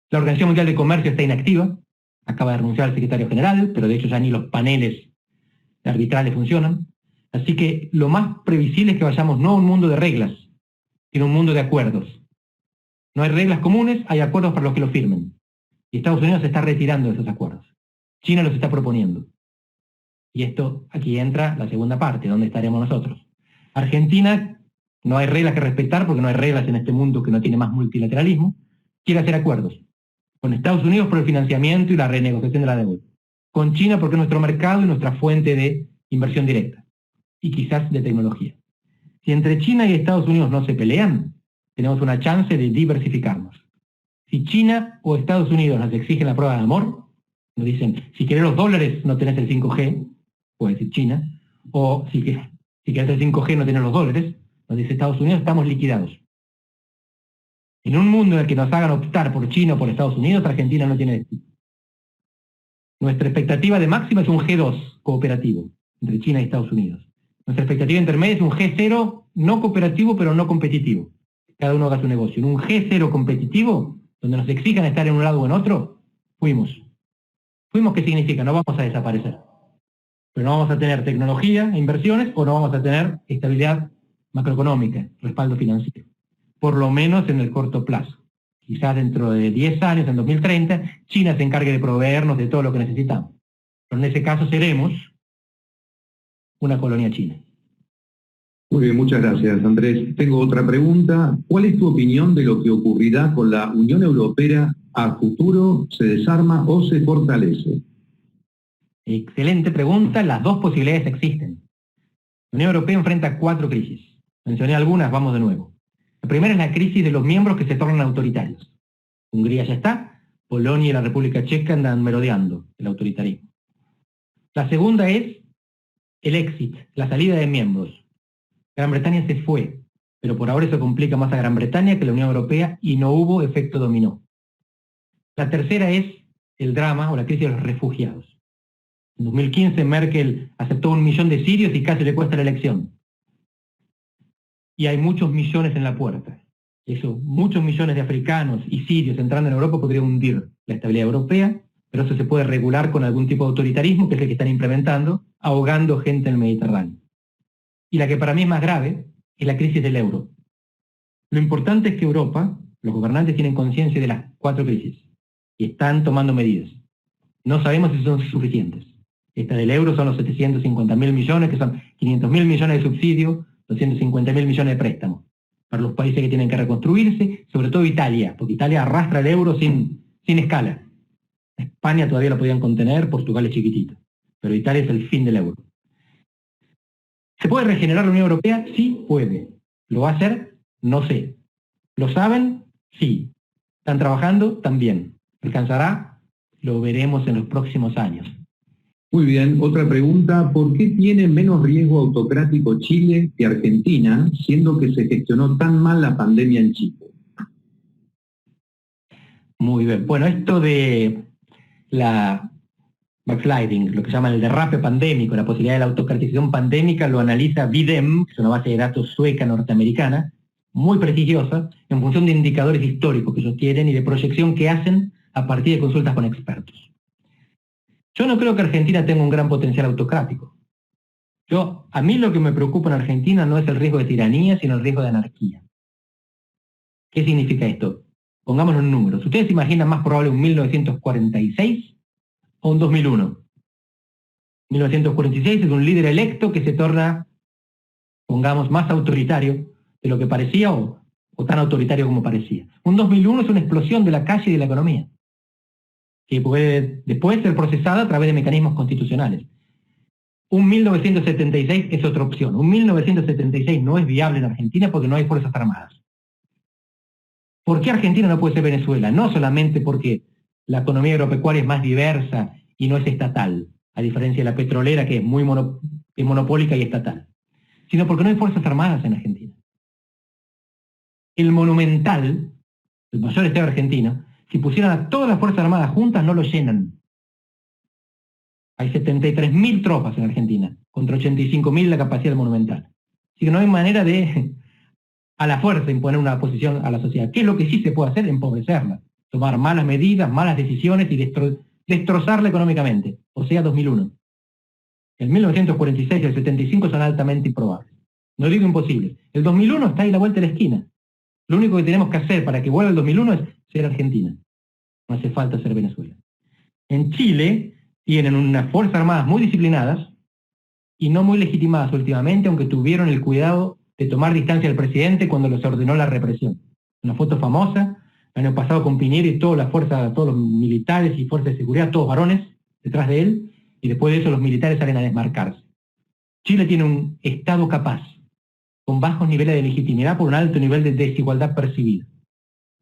La Organización Mundial de Comercio está inactiva, acaba de renunciar el secretario general, pero de hecho ya ni los paneles arbitrales funcionan. Así que lo más previsible es que vayamos no a un mundo de reglas, sino a un mundo de acuerdos. No hay reglas comunes, hay acuerdos para los que los firmen. Y Estados Unidos se está retirando de esos acuerdos. China los está proponiendo. Y esto, aquí entra la segunda parte, donde estaremos nosotros. Argentina, no hay reglas que respetar, porque no hay reglas en este mundo que no tiene más multilateralismo, quiere hacer acuerdos. Con Estados Unidos por el financiamiento y la renegociación de la deuda. Con China porque es nuestro mercado y nuestra fuente de inversión directa. Y quizás de tecnología. Si entre China y Estados Unidos no se pelean, tenemos una chance de diversificarnos. Si China o Estados Unidos nos exigen la prueba de amor, nos dicen, si querés los dólares no tenés el 5G, puede decir China, o si querés el 5G no tenés los dólares, nos dice Estados Unidos, estamos liquidados. En un mundo en el que nos hagan optar por China o por Estados Unidos, Argentina no tiene destino. Nuestra expectativa de máxima es un G2 cooperativo entre China y Estados Unidos. Nuestra expectativa intermedia es un G0 no cooperativo, pero no competitivo. Cada uno haga su negocio. En un G0 competitivo, donde nos exijan estar en un lado o en otro, fuimos. Fuimos, ¿qué significa? No vamos a desaparecer. Pero no vamos a tener tecnología e inversiones, o no vamos a tener estabilidad macroeconómica, respaldo financiero. Por lo menos en el corto plazo. Quizás dentro de 10 años, en 2030, China se encargue de proveernos de todo lo que necesitamos. Pero en ese caso seremos una colonia china. Muy bien, muchas gracias, Andrés. Tengo otra pregunta. ¿Cuál es tu opinión de lo que ocurrirá con la Unión Europea a futuro? ¿Se desarma o se fortalece? Excelente pregunta. Las dos posibilidades existen. La Unión Europea enfrenta 4 crisis. Mencioné algunas, vamos de nuevo. La primera es la crisis de los miembros que se tornan autoritarios. Hungría ya está, Polonia y la República Checa andan merodeando el autoritarismo. La segunda es el exit, la salida de miembros. Gran Bretaña se fue, pero por ahora eso complica más a Gran Bretaña que la Unión Europea y no hubo efecto dominó. La tercera es el drama o la crisis de los refugiados. En 2015 Merkel aceptó 1 millón de sirios y casi le cuesta la elección. Y hay muchos millones en la puerta. Eso, muchos millones de africanos y sirios entrando en Europa podría hundir la estabilidad europea, pero eso se puede regular con algún tipo de autoritarismo, que es el que están implementando, ahogando gente en el Mediterráneo. Y la que para mí es más grave es la crisis del euro. Lo importante es que Europa, los gobernantes tienen conciencia de las 4 crisis y están tomando medidas. No sabemos si son suficientes. Esta del euro son los 750.000 millones, que son 500.000 millones de subsidio, 250.000 millones de préstamos para los países que tienen que reconstruirse, sobre todo Italia, porque Italia arrastra el euro sin escala. España todavía lo podían contener, Portugal es chiquitito, pero Italia es el fin del euro. ¿Se puede regenerar la Unión Europea? Sí, puede. ¿Lo va a hacer? No sé. ¿Lo saben? Sí. ¿Están trabajando? También. ¿Alcanzará? Lo veremos en los próximos años. Muy bien, otra pregunta. ¿Por qué tiene menos riesgo autocrático Chile que Argentina, siendo que se gestionó tan mal la pandemia en Chile? Muy bien. Bueno, esto de la backsliding, lo que llaman el derrape pandémico, la posibilidad de la autocratización pandémica, lo analiza VIDEM, que es una base de datos sueca norteamericana, muy prestigiosa, en función de indicadores históricos que ellos tienen y de proyección que hacen a partir de consultas con expertos. Yo no creo que Argentina tenga un gran potencial autocrático. A mí lo que me preocupa en Argentina no es el riesgo de tiranía, sino el riesgo de anarquía. ¿Qué significa esto? Pongámoslo en números. ¿Ustedes se imaginan más probable un 1946 o un 2001? 1946 es un líder electo que se torna, pongamos, más autoritario de lo que parecía o tan autoritario como parecía. Un 2001 es una explosión de la calle y de la economía, que puede después ser procesada a través de mecanismos constitucionales. Un 1976 es otra opción. Un 1976 no es viable en Argentina porque no hay fuerzas armadas. ¿Por qué Argentina no puede ser Venezuela? No solamente porque la economía agropecuaria es más diversa y no es estatal, a diferencia de la petrolera que es muy monopólica y estatal, sino porque no hay fuerzas armadas en Argentina. El Monumental, el mayor estadio argentino, si pusieran a todas las fuerzas armadas juntas no lo llenan. Hay 73.000 tropas en Argentina, contra 85.000 la capacidad del Monumental. Así que no hay manera de, a la fuerza, imponer una posición a la sociedad. ¿Qué es lo que sí se puede hacer? Empobrecerla. Tomar malas medidas, malas decisiones y destrozarla económicamente. O sea, 2001. El 1946 y el 75 son altamente improbables. No digo imposibles. El 2001 está ahí a la vuelta de la esquina. Lo único que tenemos que hacer para que vuelva el 2001 es ser Argentina. No hace falta ser Venezuela. En Chile tienen unas fuerzas armadas muy disciplinadas y no muy legitimadas últimamente, aunque tuvieron el cuidado de tomar distancia del presidente cuando les ordenó la represión. Una foto famosa, el año pasado con Piñera y todas las fuerzas, todos los militares y fuerzas de seguridad, todos varones, detrás de él, y después de eso los militares salen a desmarcarse. Chile tiene un Estado capaz, con bajos niveles de legitimidad por un alto nivel de desigualdad percibida.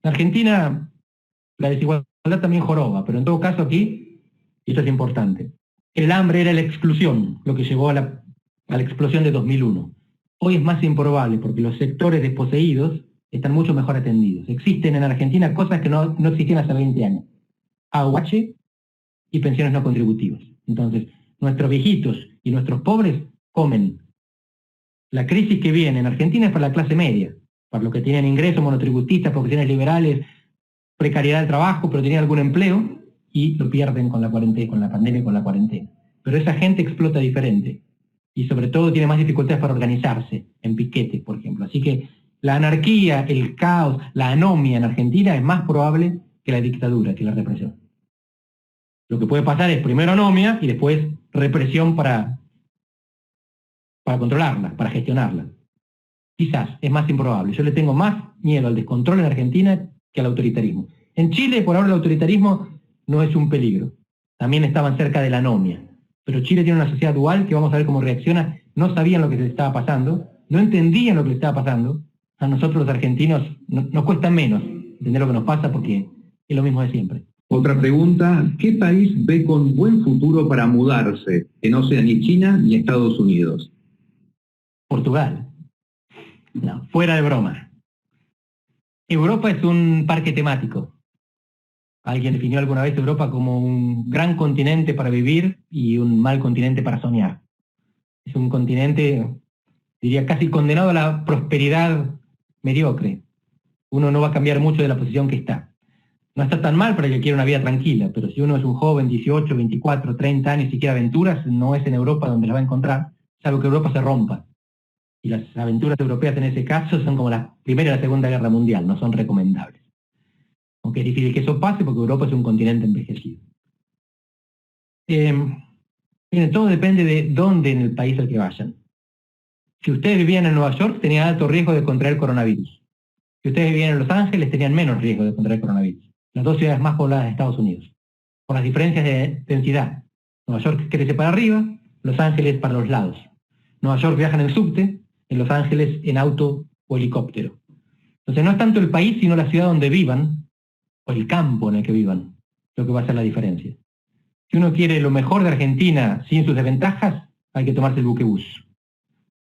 En Argentina, la desigualdad también joroba, pero en todo caso aquí, y esto es importante, el hambre era la exclusión, lo que llevó a la explosión de 2001. Hoy es más improbable porque los sectores desposeídos están mucho mejor atendidos. Existen en Argentina cosas que no existían hace 20 años. AUH y pensiones no contributivas. Entonces, nuestros viejitos y nuestros pobres comen. La crisis que viene en Argentina es para la clase media, para los que tienen ingresos, monotributistas, profesiones liberales, precariedad del trabajo, pero tienen algún empleo y lo pierden con la cuarentena, con la pandemia y con la cuarentena. Pero esa gente explota diferente y sobre todo tiene más dificultades para organizarse en piquetes, por ejemplo. Así que la anarquía, el caos, la anomia en Argentina es más probable que la dictadura, que la represión. Lo que puede pasar es primero anomia y después represión para controlarla, para gestionarla. Quizás es más improbable. Yo le tengo más miedo al descontrol en Argentina que al autoritarismo. En Chile, por ahora, el autoritarismo no es un peligro. También estaban cerca de la anomia. Pero Chile tiene una sociedad dual que vamos a ver cómo reacciona. No sabían lo que se estaba pasando, no entendían lo que les estaba pasando. A nosotros los argentinos nos cuesta menos entender lo que nos pasa porque es lo mismo de siempre. Otra pregunta, ¿qué país ve con buen futuro para mudarse, que no sea ni China ni Estados Unidos? Portugal. No, fuera de broma. Europa es un parque temático. Alguien definió alguna vez Europa como un gran continente para vivir y un mal continente para soñar. Es un continente, diría, casi condenado a la prosperidad mediocre. Uno no va a cambiar mucho de la posición que está. No está tan mal para el que quiere una vida tranquila, pero si uno es un joven, 18, 24, 30 años y quiere aventuras, no es en Europa donde las va a encontrar, salvo que Europa se rompa. Y las aventuras europeas en ese caso son como la Primera y la Segunda Guerra Mundial, no son recomendables. Aunque es difícil que eso pase porque Europa es un continente envejecido. Miren, todo depende de dónde en el país al que vayan. Si ustedes vivían en Nueva York, tenían alto riesgo de contraer coronavirus. Si ustedes vivían en Los Ángeles, tenían menos riesgo de contraer coronavirus. Las dos ciudades más pobladas de Estados Unidos. Por las diferencias de densidad. Nueva York crece para arriba, Los Ángeles para los lados. Nueva York viajan en subte, en Los Ángeles en auto o helicóptero. Entonces no es tanto el país, sino la ciudad donde vivan, o el campo en el que vivan, lo que va a hacer la diferencia. Si uno quiere lo mejor de Argentina sin sus desventajas, hay que tomarse el buquebús.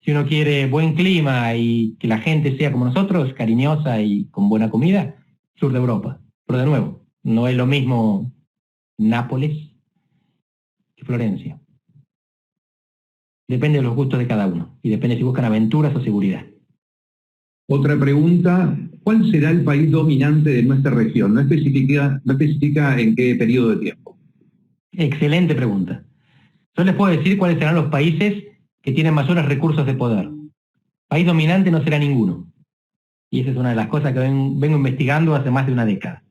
Si uno quiere buen clima y que la gente sea como nosotros, cariñosa y con buena comida, sur de Europa. Pero de nuevo, No es lo mismo Nápoles que Florencia. Depende de los gustos de cada uno y depende si buscan aventuras o seguridad. Otra pregunta, ¿cuál será el país dominante de nuestra región? No especifica en qué periodo de tiempo. Excelente pregunta. Yo les puedo decir cuáles serán los países que tienen mayores recursos de poder. País dominante no será ninguno. Y esa es una de las cosas que vengo investigando hace más de una década.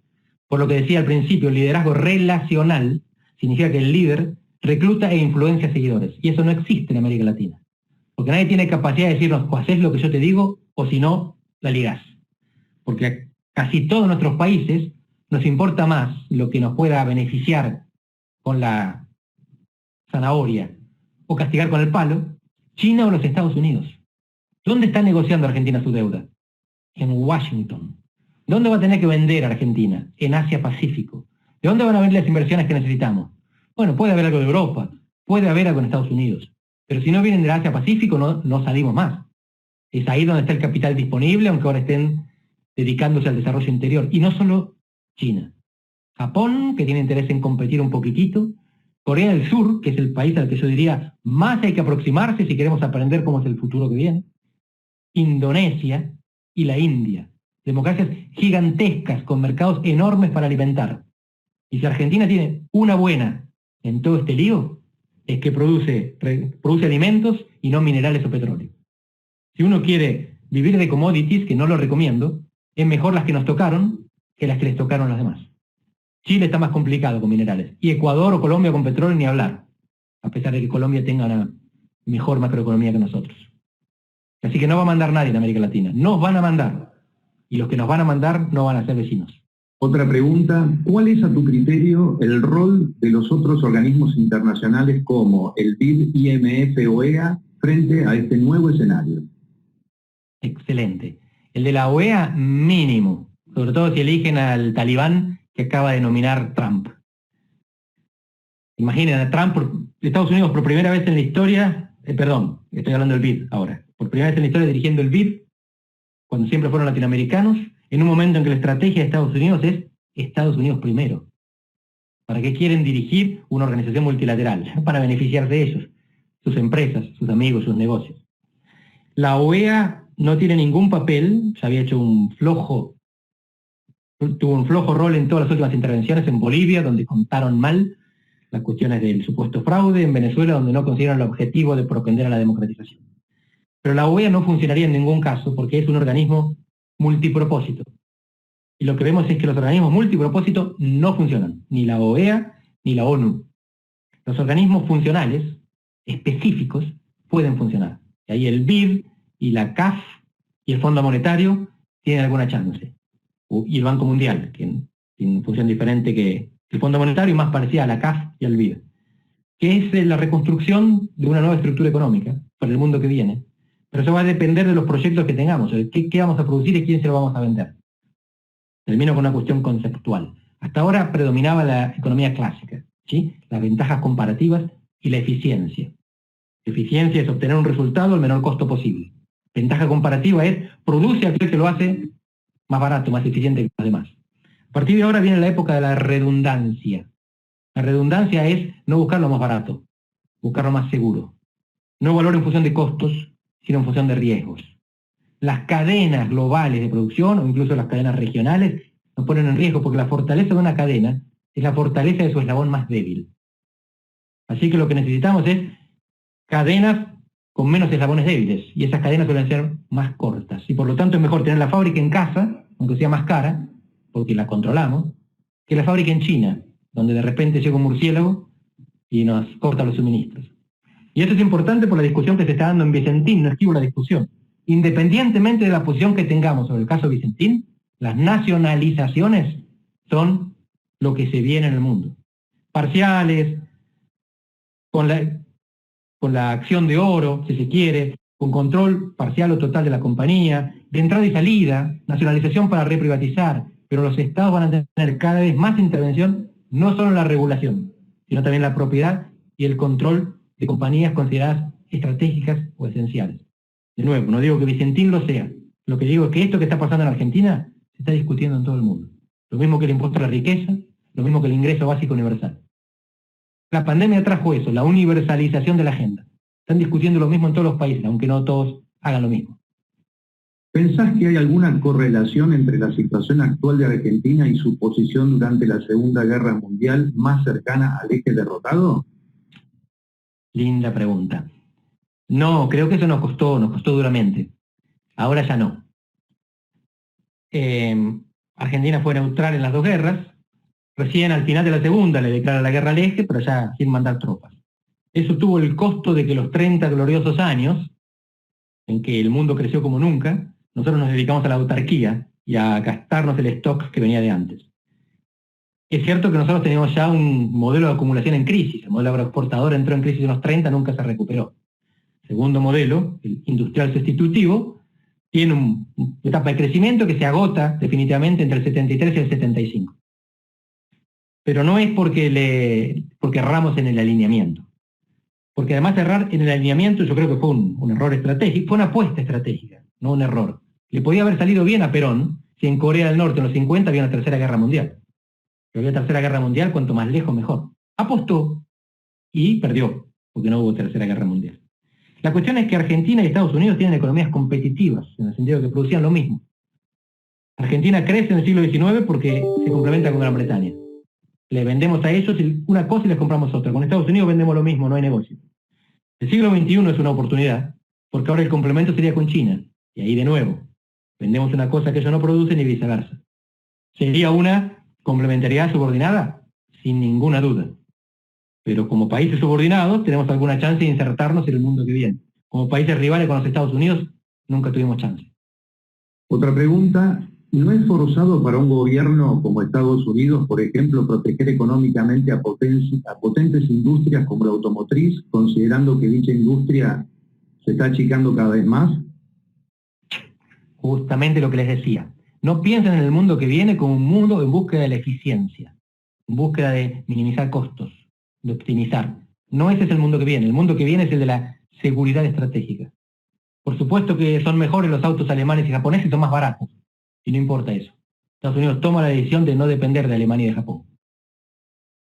Por lo que decía al principio, el liderazgo relacional significa que el líder recluta e influencia seguidores. Y eso no existe en América Latina. Porque nadie tiene capacidad de decirnos, o haces lo que yo te digo, o si no, la ligás. Porque a casi todos nuestros países nos importa más lo que nos pueda beneficiar con la zanahoria o castigar con el palo, China o los Estados Unidos. ¿Dónde está negociando Argentina su deuda? En Washington. ¿Dónde va a tener que vender a Argentina? En Asia-Pacífico. ¿De dónde van a venir las inversiones que necesitamos? Bueno, puede haber algo de Europa, puede haber algo en Estados Unidos, pero si no vienen del Asia-Pacífico no salimos más. Es ahí donde está el capital disponible, aunque ahora estén dedicándose al desarrollo interior. Y no solo China. Japón, que tiene interés en competir un poquitito. Corea del Sur, que es el país al que yo diría más hay que aproximarse si queremos aprender cómo es el futuro que viene. Indonesia y la India. Democracias gigantescas con mercados enormes para alimentar. Y si Argentina tiene una buena en todo este lío, es que produce alimentos y no minerales o petróleo. Si uno quiere vivir de commodities, que no lo recomiendo, es mejor las que nos tocaron que las que les tocaron las demás. Chile está más complicado con minerales. Y Ecuador o Colombia con petróleo ni hablar. A pesar de que Colombia tenga una mejor macroeconomía que nosotros. Así que no va a mandar nadie en América Latina. Nos van a mandar. Y los que nos van a mandar no van a ser vecinos. Otra pregunta, ¿cuál es a tu criterio el rol de los otros organismos internacionales como el BID, IMF o OEA frente a este nuevo escenario? Excelente. El de la OEA mínimo, sobre todo si eligen al talibán que acaba de nominar Trump. Imaginen a Trump, Estados Unidos por primera vez en la historia, estoy hablando del BID ahora, por primera vez en la historia dirigiendo el BID, cuando siempre fueron latinoamericanos, en un momento en que la estrategia de Estados Unidos es Estados Unidos primero. ¿Para qué quieren dirigir una organización multilateral? Para beneficiarse de ellos, sus empresas, sus amigos, sus negocios. La OEA no tiene ningún papel, se había hecho tuvo un flojo rol en todas las últimas intervenciones en Bolivia, donde contaron mal las cuestiones del supuesto fraude, en Venezuela, donde no consiguieron el objetivo de propender a la democratización. Pero la OEA no funcionaría en ningún caso porque es un organismo multipropósito. Y lo que vemos es que los organismos multipropósito no funcionan, ni la OEA ni la ONU. Los organismos funcionales, específicos, pueden funcionar. Y ahí el BID y la CAF y el Fondo Monetario tienen alguna chance. Y el Banco Mundial, que tiene una función diferente que el Fondo Monetario y más parecida a la CAF y al BID, que es la reconstrucción de una nueva estructura económica para el mundo que viene. Pero eso va a depender de los proyectos que tengamos, qué vamos a producir y quién se lo vamos a vender. Termino con una cuestión conceptual. Hasta ahora predominaba la economía clásica, ¿sí? Las ventajas comparativas y la eficiencia. Eficiencia es obtener un resultado al menor costo posible. Ventaja comparativa es produce aquel que lo hace más barato, más eficiente que los demás. A partir de ahora viene la época de la redundancia. La redundancia es no buscar lo más barato, buscar lo más seguro. No valor en función de costos, sino en función de riesgos. Las cadenas globales de producción, o incluso las cadenas regionales, nos ponen en riesgo porque la fortaleza de una cadena es la fortaleza de su eslabón más débil. Así que lo que necesitamos es cadenas con menos eslabones débiles, y esas cadenas suelen ser más cortas. Y por lo tanto es mejor tener la fábrica en casa, aunque sea más cara, porque la controlamos, que la fábrica en China, donde de repente llega un murciélago y nos corta los suministros. Y esto es importante por la discusión que se está dando en Vicentín, no esquivo la discusión. Independientemente de la posición que tengamos sobre el caso Vicentín, las nacionalizaciones son lo que se viene en el mundo. Parciales, con la acción de oro, si se quiere, con control parcial o total de la compañía, de entrada y salida, nacionalización para reprivatizar, pero los estados van a tener cada vez más intervención, no solo en la regulación, sino también en la propiedad y el control de compañías consideradas estratégicas o esenciales. De nuevo, no digo que Vicentín lo sea, lo que digo es que esto que está pasando en Argentina se está discutiendo en todo el mundo. lo mismo que el impuesto a la riqueza, lo mismo que el ingreso básico universal. La pandemia trajo eso, la universalización de la agenda. Están discutiendo lo mismo en todos los países, aunque no todos hagan lo mismo. ¿Pensás que hay alguna correlación entre la situación actual de Argentina y su posición durante la Segunda Guerra Mundial más cercana al eje derrotado? Linda pregunta. No, creo que eso nos costó duramente. Ahora ya no. Argentina fue neutral en las dos guerras. Recién al final de la segunda le declara la guerra al eje, pero ya sin mandar tropas. Eso tuvo el costo de que los 30 gloriosos años, en que el mundo creció como nunca, nosotros nos dedicamos a la autarquía y a gastarnos el stock que venía de antes. Es cierto que nosotros teníamos ya un modelo de acumulación en crisis. El modelo agroexportador entró en crisis en los 30, nunca se recuperó. Segundo modelo, el industrial sustitutivo, tiene una etapa de crecimiento que se agota definitivamente entre el 73 y el 75. Pero no es porque erramos en el alineamiento. Porque además errar en el alineamiento yo creo que fue un error estratégico, fue una apuesta estratégica, no un error. Le podía haber salido bien a Perón si en Corea del Norte en los 50 había una tercera guerra mundial. Si había tercera guerra mundial, cuanto más lejos mejor. Apostó y perdió, porque no hubo tercera guerra mundial. La cuestión es que Argentina y Estados Unidos tienen economías competitivas, en el sentido de que producían lo mismo. Argentina crece en el siglo XIX porque se complementa con Gran Bretaña. Le vendemos a ellos una cosa y les compramos otra. Con Estados Unidos vendemos lo mismo, no hay negocio. El siglo XXI es una oportunidad, porque ahora el complemento sería con China. Y ahí de nuevo, vendemos una cosa que ellos no producen y viceversa. ¿Sería una complementariedad subordinada? Sin ninguna duda. Pero como países subordinados tenemos alguna chance de insertarnos en el mundo que viene. Como países rivales con los Estados Unidos, nunca tuvimos chance. Otra pregunta. ¿No es forzado para un gobierno como Estados Unidos, por ejemplo, proteger económicamente a potentes industrias como la automotriz, considerando que dicha industria se está achicando cada vez más? Justamente lo que les decía. No piensen en el mundo que viene como un mundo en búsqueda de la eficiencia, en búsqueda de minimizar costos, de optimizar. No ese es el mundo que viene. El mundo que viene es el de la seguridad estratégica. Por supuesto que son mejores los autos alemanes y japoneses y son más baratos. Y no importa eso. Estados Unidos toma la decisión de no depender de Alemania y de Japón.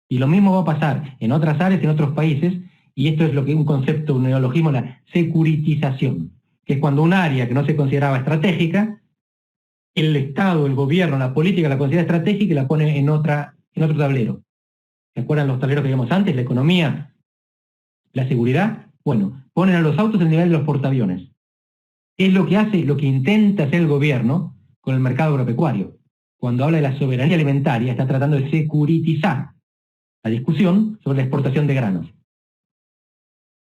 Y lo mismo va a pasar en otras áreas, en otros países, y esto es lo que un concepto, un neologismo, la securitización, que es cuando un área que no se consideraba estratégica, el Estado, el gobierno, la política la considera estratégica y la pone en otro tablero. ¿Se acuerdan los tableros que vimos antes? La economía, la seguridad. Bueno, ponen a los autos al nivel de los portaaviones. Es lo que hace, lo que intenta hacer el gobierno con el mercado agropecuario. Cuando habla de la soberanía alimentaria, está tratando de securitizar la discusión sobre la exportación de granos.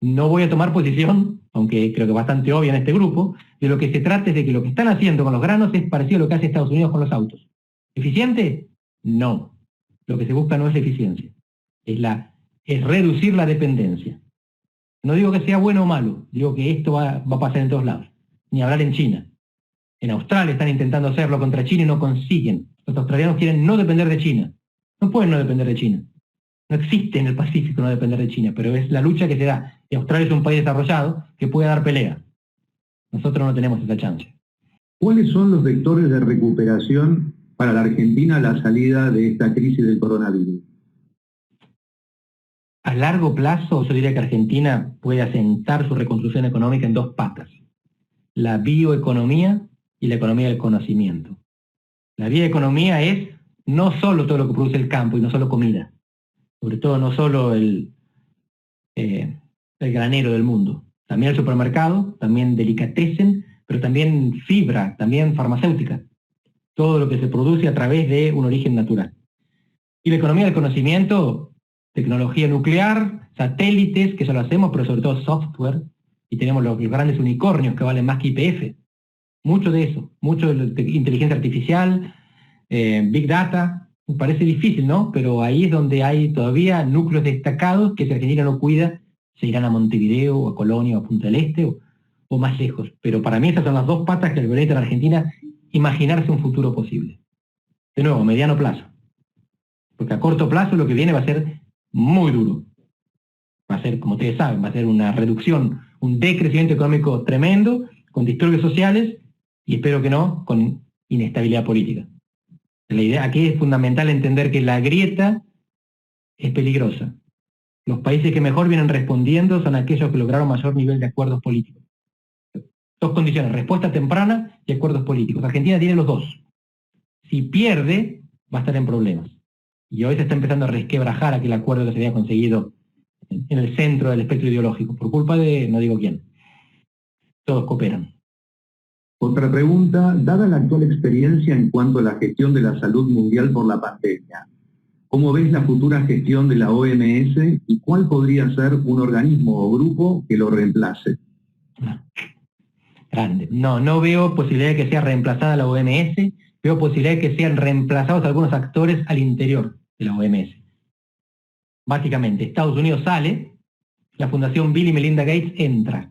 No voy a tomar posición, aunque creo que bastante obvia en este grupo, de lo que se trata es de que lo que están haciendo con los granos es parecido a lo que hace Estados Unidos con los autos. ¿Eficiente? No. Lo que se busca no es la eficiencia. Es reducir la dependencia. No digo que sea bueno o malo, digo que esto va a pasar en todos lados. Ni hablar en China. En Australia están intentando hacerlo contra China y no consiguen. Los australianos quieren no depender de China. No pueden no depender de China. No existe en el Pacífico no depender de China, pero es la lucha que se da. Y Australia es un país desarrollado que puede dar pelea. Nosotros no tenemos esa chance. ¿Cuáles son los vectores de recuperación para la Argentina a la salida de esta crisis del coronavirus? A largo plazo, yo diría que Argentina puede asentar su reconstrucción económica en dos patas. La bioeconomía y la economía del conocimiento. La bioeconomía es no solo todo lo que produce el campo y no solo comida, sobre todo no solo el granero del mundo, también el supermercado, también delicatessen, pero también fibra, también farmacéutica, todo lo que se produce a través de un origen natural. Y la economía del conocimiento, tecnología nuclear, satélites, que ya lo hacemos, pero sobre todo software, y tenemos los grandes unicornios que valen más que YPF. Mucho de eso, mucho de inteligencia artificial, Big Data, parece difícil, ¿no? Pero ahí es donde hay todavía núcleos destacados que si Argentina no cuida, se irán a Montevideo, o a Colonia, o a Punta del Este, o más lejos. Pero para mí esas son las dos patas que le permiten a Argentina imaginarse un futuro posible. De nuevo, a mediano plazo. Porque a corto plazo lo que viene va a ser muy duro. Va a ser, como ustedes saben, va a ser una reducción, un decrecimiento económico tremendo, con disturbios sociales, y espero que no, con inestabilidad política. La idea aquí es fundamental entender que la grieta es peligrosa. Los países que mejor vienen respondiendo son aquellos que lograron mayor nivel de acuerdos políticos. Dos condiciones, respuesta temprana y acuerdos políticos. Argentina tiene los dos. Si pierde, va a estar en problemas. Y hoy se está empezando a resquebrajar aquel acuerdo que se había conseguido en el centro del espectro ideológico, por culpa de no digo quién. Todos cooperan. Otra pregunta, dada la actual experiencia en cuanto a la gestión de la salud mundial por la pandemia, ¿cómo ves la futura gestión de la OMS y cuál podría ser un organismo o grupo que lo reemplace? Grande. No veo posibilidad de que sea reemplazada la OMS, veo posibilidad de que sean reemplazados algunos actores al interior de la OMS. Básicamente, Estados Unidos sale, la Fundación Bill y Melinda Gates entra.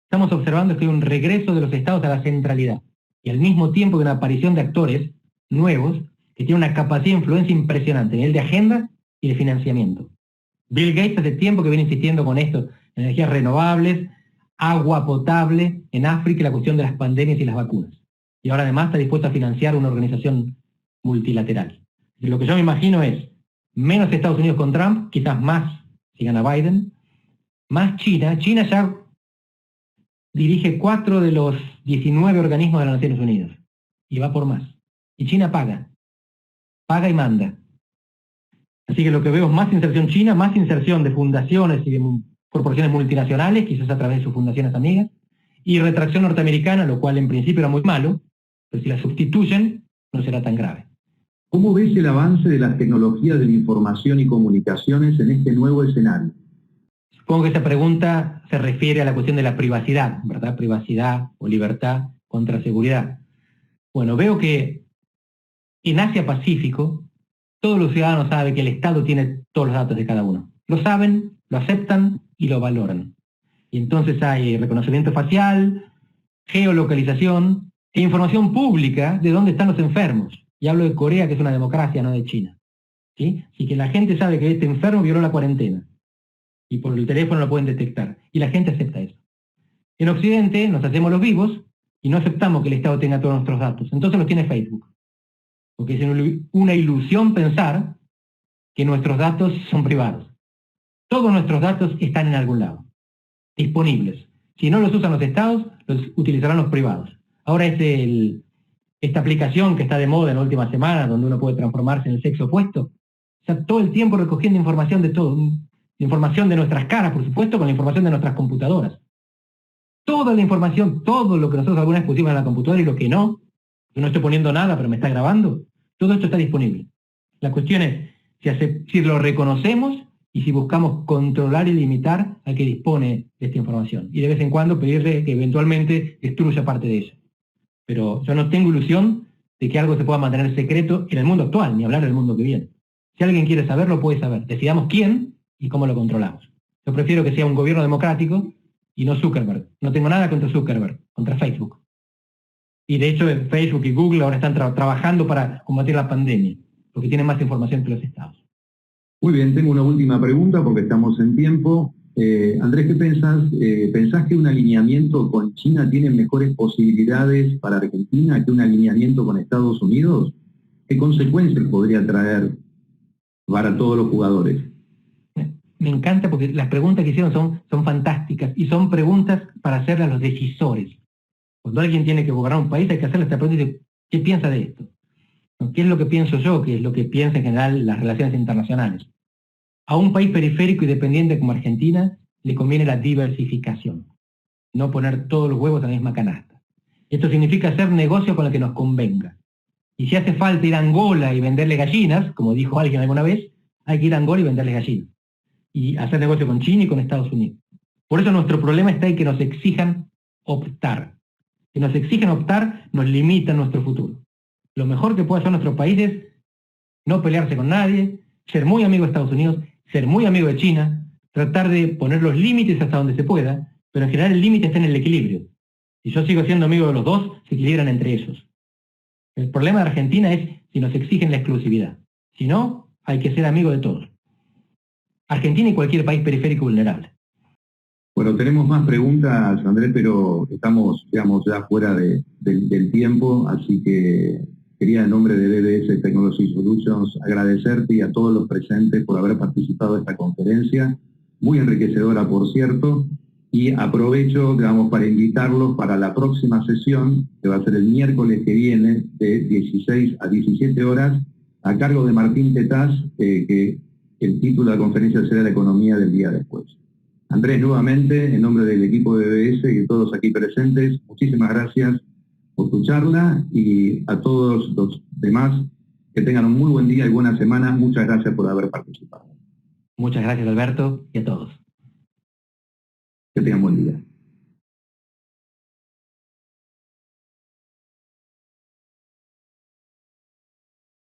Estamos observando que hay un regreso de los estados a la centralidad y al mismo tiempo que una aparición de actores nuevos que tienen una capacidad de influencia impresionante a nivel de agenda y de financiamiento. Bill Gates hace tiempo que viene insistiendo con esto, energías renovables, agua potable en África y la cuestión de las pandemias y las vacunas. Y ahora además está dispuesto a financiar una organización multilateral. Y lo que yo me imagino es menos Estados Unidos con Trump, quizás más si gana Biden, más China. China ya dirige 4 de los 19 organismos de las Naciones Unidas y va por más. Y China paga y manda. Así que lo que veo es más inserción china, más inserción de fundaciones y de corporaciones multinacionales, quizás a través de sus fundaciones amigas, y retracción norteamericana, lo cual en principio era muy malo, pero si la sustituyen no será tan grave. ¿Cómo ves el avance de las tecnologías de la información y comunicaciones en este nuevo escenario? Supongo que esta pregunta se refiere a la cuestión de la privacidad, ¿verdad? Privacidad o libertad contra seguridad. Bueno, veo que en Asia-Pacífico todos los ciudadanos saben que el Estado tiene todos los datos de cada uno. Lo saben, lo aceptan y lo valoran. Y entonces hay reconocimiento facial, geolocalización e información pública de dónde están los enfermos. Y hablo de Corea, que es una democracia, no de China. ¿Sí? Así que la gente sabe que este enfermo violó la cuarentena. Y por el teléfono lo pueden detectar. Y la gente acepta eso. En Occidente nos hacemos los vivos y no aceptamos que el Estado tenga todos nuestros datos. Entonces los tiene Facebook. Porque es una ilusión pensar que nuestros datos son privados. Todos nuestros datos están en algún lado, disponibles. Si no los usan los estados, los utilizarán los privados. Ahora es esta aplicación que está de moda en la última semana, donde uno puede transformarse en el sexo opuesto. Está todo el tiempo recogiendo información de todo. Información de nuestras caras, por supuesto, con la información de nuestras computadoras. Toda la información, todo lo que nosotros alguna vez pusimos en la computadora y lo que no, yo no estoy poniendo nada, pero me está grabando, todo esto está disponible. La cuestión es si lo reconocemos y si buscamos controlar y limitar al que dispone de esta información. Y de vez en cuando pedirle que eventualmente destruya parte de ella. Pero yo no tengo ilusión de que algo se pueda mantener secreto en el mundo actual, ni hablar del mundo que viene. Si alguien quiere saberlo, puede saber. Decidamos quién y cómo lo controlamos. Yo prefiero que sea un gobierno democrático y no Zuckerberg. No tengo nada contra Zuckerberg, contra Facebook. Y de hecho Facebook y Google ahora están trabajando para combatir la pandemia, porque tienen más información que los estados. Muy bien, tengo una última pregunta porque estamos en tiempo. Andrés, ¿qué pensás? ¿Pensás que un alineamiento con China tiene mejores posibilidades para Argentina que un alineamiento con Estados Unidos? ¿Qué consecuencias podría traer para todos los jugadores? Me encanta porque las preguntas que hicieron son fantásticas y son preguntas para hacerle a los decisores. Cuando alguien tiene que gobernar un país hay que hacerle esta pregunta y decir, ¿qué piensa de esto? ¿Qué es lo que pienso yo? ¿Qué es lo que piensa en general las relaciones internacionales? A un país periférico y dependiente como Argentina le conviene la diversificación, no poner todos los huevos en la misma canasta. Esto significa hacer negocio con el que nos convenga. Y si hace falta ir a Angola y venderle gallinas, como dijo alguien alguna vez, hay que ir a Angola y venderle gallinas. Y hacer negocio con China y con Estados Unidos. Por eso nuestro problema está en que nos exijan optar. Que nos exigen optar nos limitan nuestro futuro. Lo mejor que puede hacer nuestro país es no pelearse con nadie, ser muy amigo de Estados Unidos, ser muy amigo de China, tratar de poner los límites hasta donde se pueda, pero en general el límite está en el equilibrio. Si yo sigo siendo amigo de los dos, se equilibran entre ellos. El problema de Argentina es si nos exigen la exclusividad. Si no, hay que ser amigo de todos. Argentina y cualquier país periférico vulnerable. Bueno, tenemos más preguntas, Andrés, pero estamos, digamos, ya fuera del tiempo, así que quería en nombre de BBS Technology Solutions agradecerte y a todos los presentes por haber participado de esta conferencia, muy enriquecedora por cierto, y aprovecho, digamos, para invitarlos para la próxima sesión, que va a ser el miércoles que viene, de 16 a 17 horas, a cargo de Martín Tetaz, que el título de la conferencia será La economía del día después. Andrés, nuevamente, en nombre del equipo de BBS y de todos aquí presentes, muchísimas gracias por tu charla, y a todos los demás, que tengan un muy buen día y buena semana. Muchas gracias por haber participado. Muchas gracias, Alberto, y a todos. Que tengan buen día.